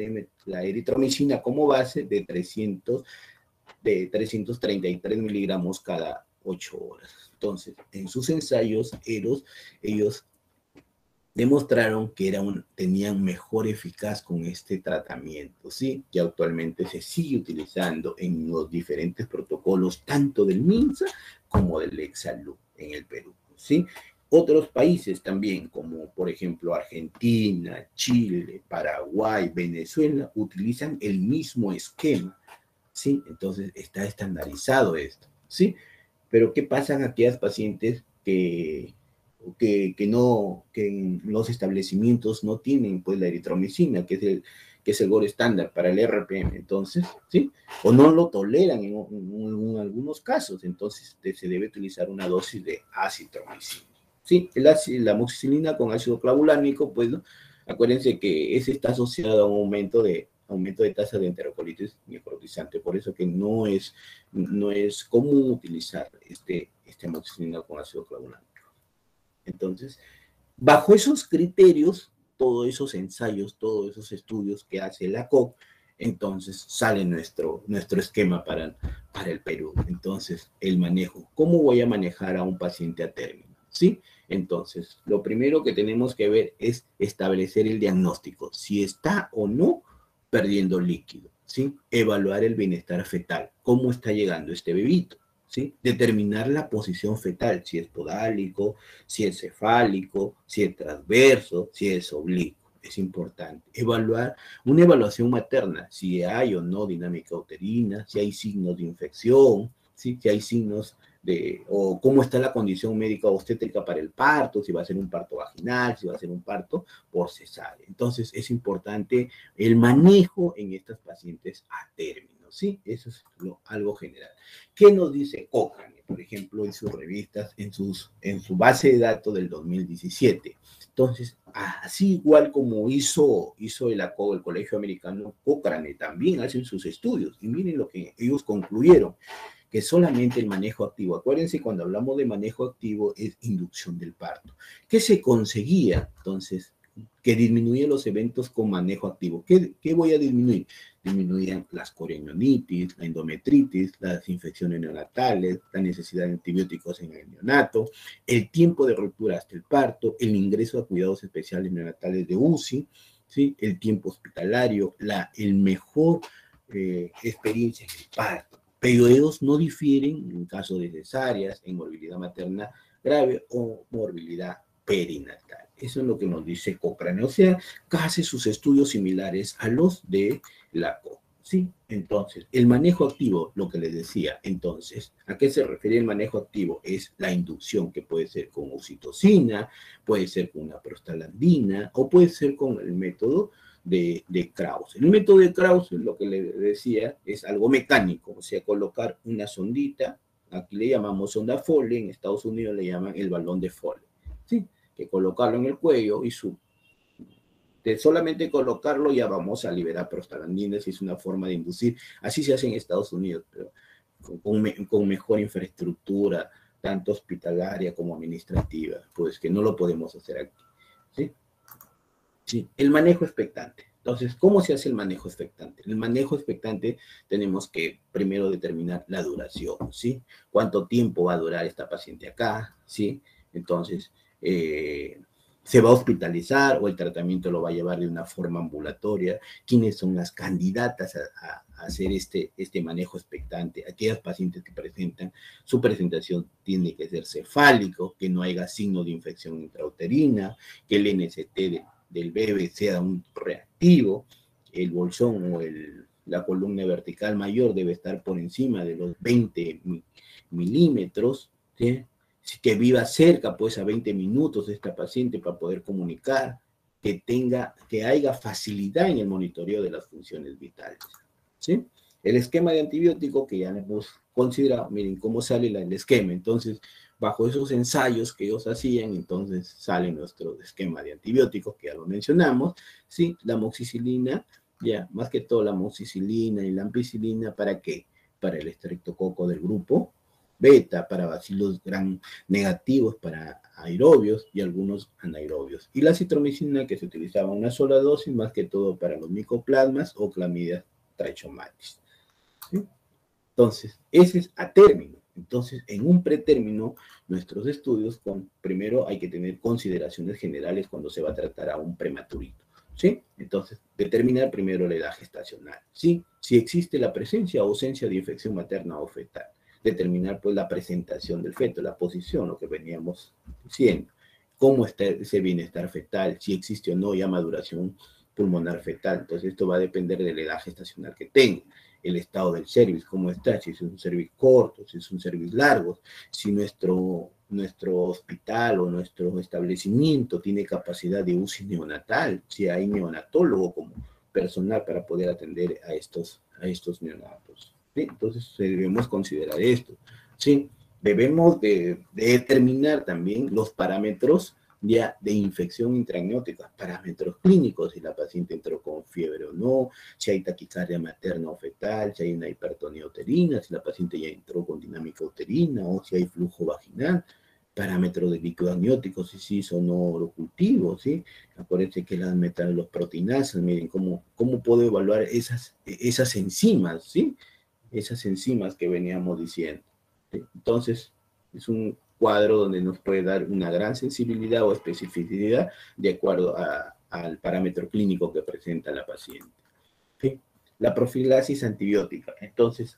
eritromicina como base de 333 miligramos cada 8 horas. Entonces, en sus ensayos, ellos demostraron que tenían mejor eficaz con este tratamiento, ¿sí? Que actualmente se sigue utilizando en los diferentes protocolos, tanto del MINSA como del Exsalud en el Perú, ¿sí? Otros países también, como por ejemplo Argentina, Chile, Paraguay, Venezuela, utilizan el mismo esquema, ¿sí? Entonces está estandarizado esto, ¿sí? Pero ¿qué pasa en aquellas pacientes que en los establecimientos no tienen pues la eritromicina, que es el gold estándar para el RPM, entonces, ¿sí? O no lo toleran en algunos casos, entonces se debe utilizar una dosis de acitromicina, ¿sí? La amoxicilina con ácido clavulánico, pues, ¿no? Acuérdense que ese está asociado a un aumento de tasa de enterocolitis necrotizante, por eso que no es común utilizar amoxicilina con ácido clavulánico. Entonces, bajo esos criterios, todos esos ensayos, todos esos estudios que hace la COP, entonces sale nuestro esquema para el Perú. Entonces, el manejo. ¿Cómo voy a manejar a un paciente a término? ¿Sí? Entonces, lo primero que tenemos que ver es establecer el diagnóstico, si está o no perdiendo líquido, ¿sí? Evaluar el bienestar fetal, cómo está llegando este bebito, ¿sí? Determinar la posición fetal, si es podálico, si es cefálico, si es transverso, si es oblicuo. Es importante evaluar una evaluación materna, si hay o no dinámica uterina, si hay signos de infección, ¿sí? Si hay signos o cómo está la condición médica obstétrica para el parto, si va a ser un parto vaginal, si va a ser un parto por cesárea. Entonces, es importante el manejo en estas pacientes a término, ¿sí? Eso es algo general. ¿Qué nos dice Cochrane, por ejemplo, en sus revistas, en su base de datos del 2017? Entonces, así igual como hizo el Colegio Americano, Cochrane también hacen sus estudios. Y miren lo que ellos concluyeron, que solamente el manejo activo. Acuérdense, cuando hablamos de manejo activo es inducción del parto. ¿Qué se conseguía? Entonces, que disminuye los eventos con manejo activo. ¿Qué voy a disminuir? Disminuían las corionionitis, la endometritis, las infecciones neonatales, la necesidad de antibióticos en el neonato, el tiempo de ruptura hasta el parto, el ingreso a cuidados especiales neonatales de UCI, ¿sí? El tiempo hospitalario, el mejor experiencia en el parto. Pero ellos no difieren en caso de cesáreas, en morbilidad materna grave o morbilidad perinatal. Eso es lo que nos dice Cochrane. O sea, hace sus estudios similares a los de la COP. ¿Sí? Entonces, el manejo activo, lo que les decía, entonces, ¿a qué se refiere el manejo activo? Es la inducción, que puede ser con oxitocina, puede ser con una prostaglandina o puede ser con el método de Krause. El método de Krause, lo que le decía, es algo mecánico, o sea, colocar una sondita, aquí le llamamos sonda Foley, en Estados Unidos le llaman el balón de Foley, ¿sí? Que colocarlo en el cuello y de solamente colocarlo ya vamos a liberar prostaglandinas, y es una forma de inducir. Así se hace en Estados Unidos, pero con mejor infraestructura, tanto hospitalaria como administrativa, pues que no lo podemos hacer aquí, ¿sí? Sí, el manejo expectante. Entonces, ¿cómo se hace el manejo expectante? El manejo expectante tenemos que primero determinar la duración, ¿sí? ¿Cuánto tiempo va a durar esta paciente acá? ¿Sí? Entonces, se va a hospitalizar o el tratamiento lo va a llevar de una forma ambulatoria, quiénes son las candidatas a hacer este manejo expectante, aquellas pacientes que presentan, su presentación tiene que ser cefálico, que no haya signo de infección intrauterina, que el NST del bebé sea un reactivo, el bolsón o la columna vertical mayor debe estar por encima de los 20 milímetros, ¿sí? Que viva cerca, pues a 20 minutos de esta paciente para poder comunicar, que haya facilidad en el monitoreo de las funciones vitales, ¿sí? El esquema de antibiótico que ya hemos considerado, miren cómo sale el esquema, entonces, bajo esos ensayos que ellos hacían, entonces sale nuestro esquema de antibióticos, que ya lo mencionamos, ¿sí? La amoxicilina, ya, más que todo la amoxicilina y la ampicilina, ¿para qué? Para el estreptococo del grupo beta, para bacilos gram negativos, para aerobios y algunos anaerobios. Y la citromicina, que se utilizaba una sola dosis, más que todo para los micoplasmas o clamidia trachomatis. ¿Sí? Entonces, ese es a término. Entonces, en un pretérmino, nuestros estudios, primero hay que tener consideraciones generales cuando se va a tratar a un prematurito. ¿Sí? Entonces, determinar primero la edad gestacional. ¿Sí? Si existe la presencia o ausencia de infección materna o fetal. Determinar, pues, la presentación del feto, la posición, lo que veníamos diciendo. Cómo está ese bienestar fetal, si existe o no ya maduración pulmonar fetal. Entonces, esto va a depender de la edad gestacional que tenga, el estado del cervix, cómo está, si es un cervix corto, si es un cervix largo, si nuestro hospital o nuestro establecimiento tiene capacidad de UCI neonatal, si hay neonatólogo como personal para poder atender a estos neonatos. ¿Sí? Entonces debemos considerar esto. ¿Sí? Debemos de determinar también los parámetros ya de infección intraamniótica, parámetros clínicos, si la paciente entró con fiebre o no, si hay taquicardia materna o fetal, si hay una hipertonía uterina, si la paciente ya entró con dinámica uterina o si hay flujo vaginal, parámetros de líquido amniótico, si sí son no cultivos, ¿sí? Acuérdense que las metalloproteinasas, miren cómo puedo evaluar esas enzimas, ¿sí? Esas enzimas que veníamos diciendo. ¿Sí? Entonces, es un cuadro donde nos puede dar una gran sensibilidad o especificidad de acuerdo al parámetro clínico que presenta la paciente. ¿Sí? La profilaxis antibiótica. Entonces,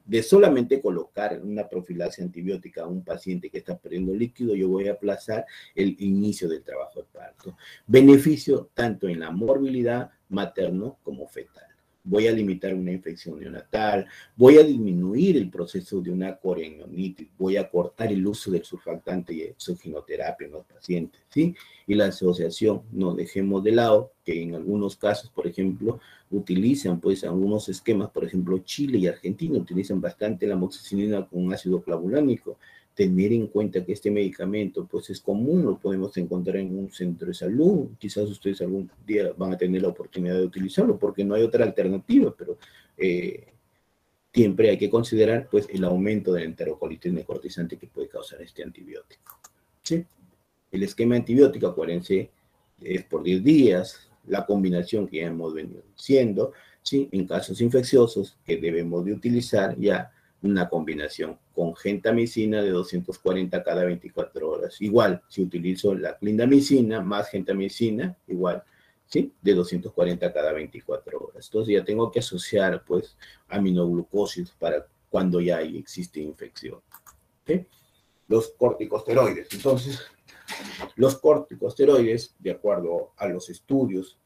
de solamente colocar una profilaxis antibiótica a un paciente que está perdiendo líquido, yo voy a aplazar el inicio del trabajo de parto. Beneficio tanto en la morbilidad materno como fetal. Voy a limitar una infección neonatal, voy a disminuir el proceso de una corenionitis, voy a cortar el uso del surfactante y exogenoterapia en los pacientes, ¿sí? Y la asociación, no dejemos de lado que en algunos casos, por ejemplo, utilizan pues algunos esquemas, por ejemplo, Chile y Argentina utilizan bastante la amoxicilina con ácido clavulánico. Tener en cuenta que este medicamento pues es común, lo podemos encontrar en un centro de salud, quizás ustedes algún día van a tener la oportunidad de utilizarlo porque no hay otra alternativa, pero siempre hay que considerar pues el aumento de la enterocolitis necrotizante que puede causar este antibiótico. ¿Sí? El esquema antibiótico, acuérdense, es por 10 días, la combinación que ya hemos venido diciendo, ¿sí? En casos infecciosos que debemos de utilizar ya una combinación con gentamicina de 240 cada 24 horas. Igual, si utilizo la clindamicina más gentamicina, igual, ¿sí? De 240 cada 24 horas. Entonces ya tengo que asociar, pues, aminoglucosis para cuando ya existe infección. ¿Sí? Los corticosteroides. Entonces, los corticosteroides, de acuerdo a los estudios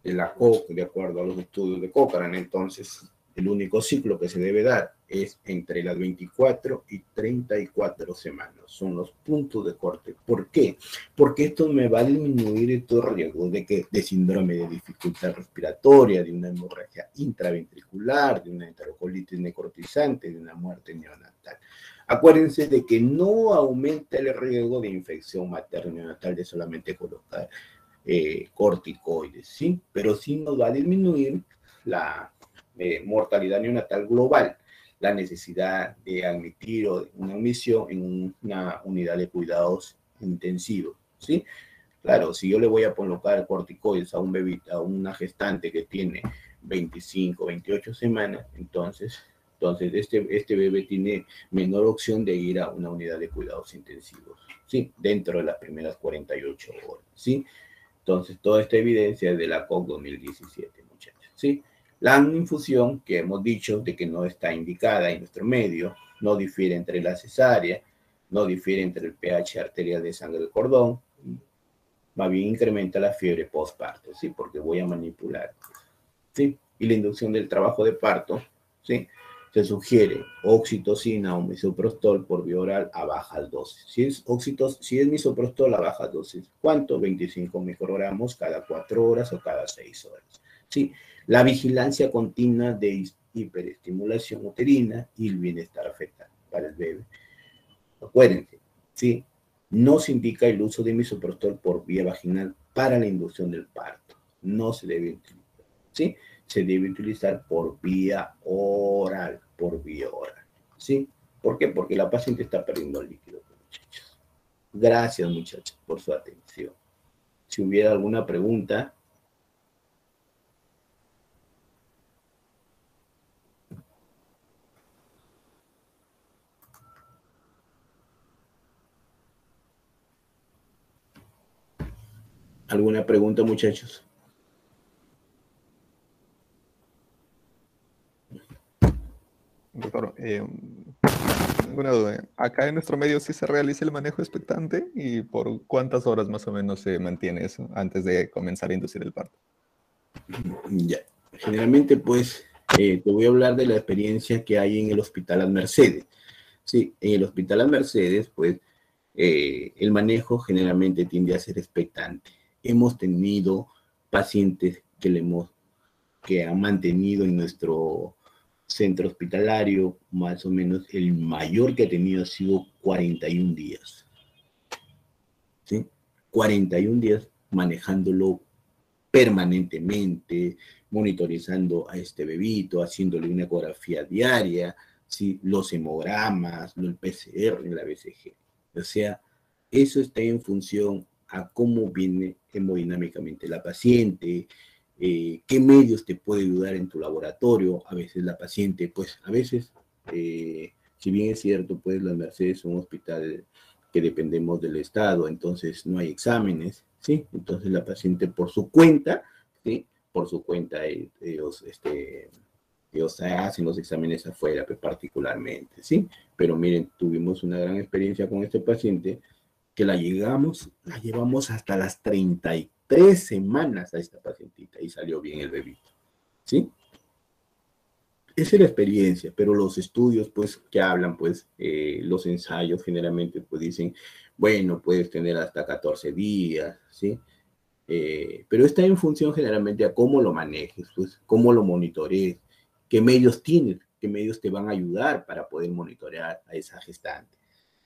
de la COC, de acuerdo a los estudios de Cochrane, entonces el único ciclo que se debe dar es entre las 24 y 34 semanas. Son los puntos de corte. ¿Por qué? Porque esto me va a disminuir estos riesgos de síndrome de dificultad respiratoria, de una hemorragia intraventricular, de una enterocolitis necrotizante, de una muerte neonatal. Acuérdense de que no aumenta el riesgo de infección materna neonatal de solamente colocar corticoides, ¿sí? Pero sí nos va a disminuir la mortalidad neonatal global, la necesidad de admitir o una admisión en una unidad de cuidados intensivos, ¿sí? Claro, si yo le voy a colocar corticoides a un bebé, a una gestante que tiene 25, 28 semanas, entonces Entonces, este bebé tiene menor opción de ir a una unidad de cuidados intensivos, ¿sí? Dentro de las primeras 48 horas, ¿sí? Entonces, toda esta evidencia es de la COC 2017, muchachos, ¿sí? La infusión, que hemos dicho de que no está indicada en nuestro medio, no difiere entre la cesárea, no difiere entre el pH arterial de sangre del cordón, más bien incrementa la fiebre postparto, ¿sí? Porque voy a manipular, ¿sí? Y la inducción del trabajo de parto, ¿sí? Se sugiere oxitocina o misoprostol por vía oral a bajas dosis. Si es misoprostol a bajas dosis, ¿cuánto? 25 microgramos cada 4 horas o cada 6 horas. ¿Sí? La vigilancia continua de hiperestimulación uterina y el bienestar fetal para el bebé. Acuérdense, ¿sí? No se indica el uso de misoprostol por vía vaginal para la inducción del parto. No se debe utilizar, ¿sí? Se debe utilizar por vía oral, ¿sí? ¿Por qué? Porque la paciente está perdiendo el líquido, muchachos. Gracias, muchachos, por su atención. Si hubiera alguna pregunta. ¿Alguna pregunta, muchachos? Doctor, una duda. Acá en nuestro medio sí se realiza el manejo expectante y por cuántas horas más o menos se mantiene eso antes de comenzar a inducir el parto. Ya. Generalmente, pues, te voy a hablar de la experiencia que hay en el Hospital Las Mercedes. Sí, en el Hospital Las Mercedes, pues, el manejo generalmente tiende a ser expectante. Hemos tenido pacientes que han mantenido en nuestro centro hospitalario, más o menos el mayor que ha tenido ha sido 41 días. ¿Sí? 41 días manejándolo permanentemente, monitorizando a este bebito, haciéndole una ecografía diaria, ¿sí? Los hemogramas, el PCR, la BCG. O sea, eso está en función a cómo viene hemodinámicamente la paciente, qué medios te puede ayudar en tu laboratorio. A veces la paciente, pues a veces, si bien es cierto, pues las Mercedes es un hospital que dependemos del Estado, entonces no hay exámenes, ¿sí? Entonces la paciente por su cuenta, ¿sí? Por su cuenta ellos hacen los exámenes afuera, pues, particularmente, ¿sí? Pero miren, tuvimos una gran experiencia con este paciente que la llevamos hasta las 33 semanas a esta pacientita y salió bien el bebito, ¿sí? Esa es la experiencia, pero los estudios, pues, que hablan, pues, los ensayos generalmente, pues, dicen, bueno, puedes tener hasta 14 días, ¿sí? Pero está en función generalmente a cómo lo manejes, pues, cómo lo monitorees, qué medios tienes, qué medios te van a ayudar para poder monitorear a esa gestante,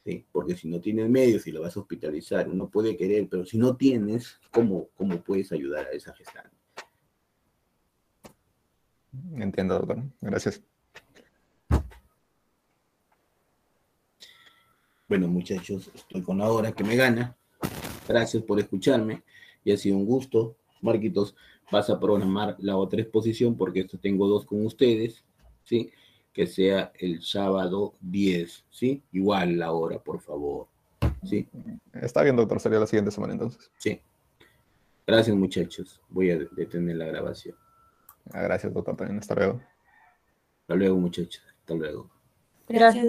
¿sí? Porque si no tienes medios y lo vas a hospitalizar, uno puede querer, pero si no tienes, ¿cómo puedes ayudar a esa gestante? Entiendo, doctor. Gracias. Bueno, muchachos, estoy con la hora que me gana. Gracias por escucharme y ha sido un gusto. Marquitos, vas a programar la otra exposición porque esto tengo dos con ustedes, ¿sí? Que sea el sábado 10, ¿sí? Igual la hora, por favor, ¿sí? Está bien, doctor. Sería la siguiente semana entonces. Sí. Gracias, muchachos. Voy a detener la grabación. Gracias, doctor. También. Hasta luego. Hasta luego, muchachos. Hasta luego. Gracias.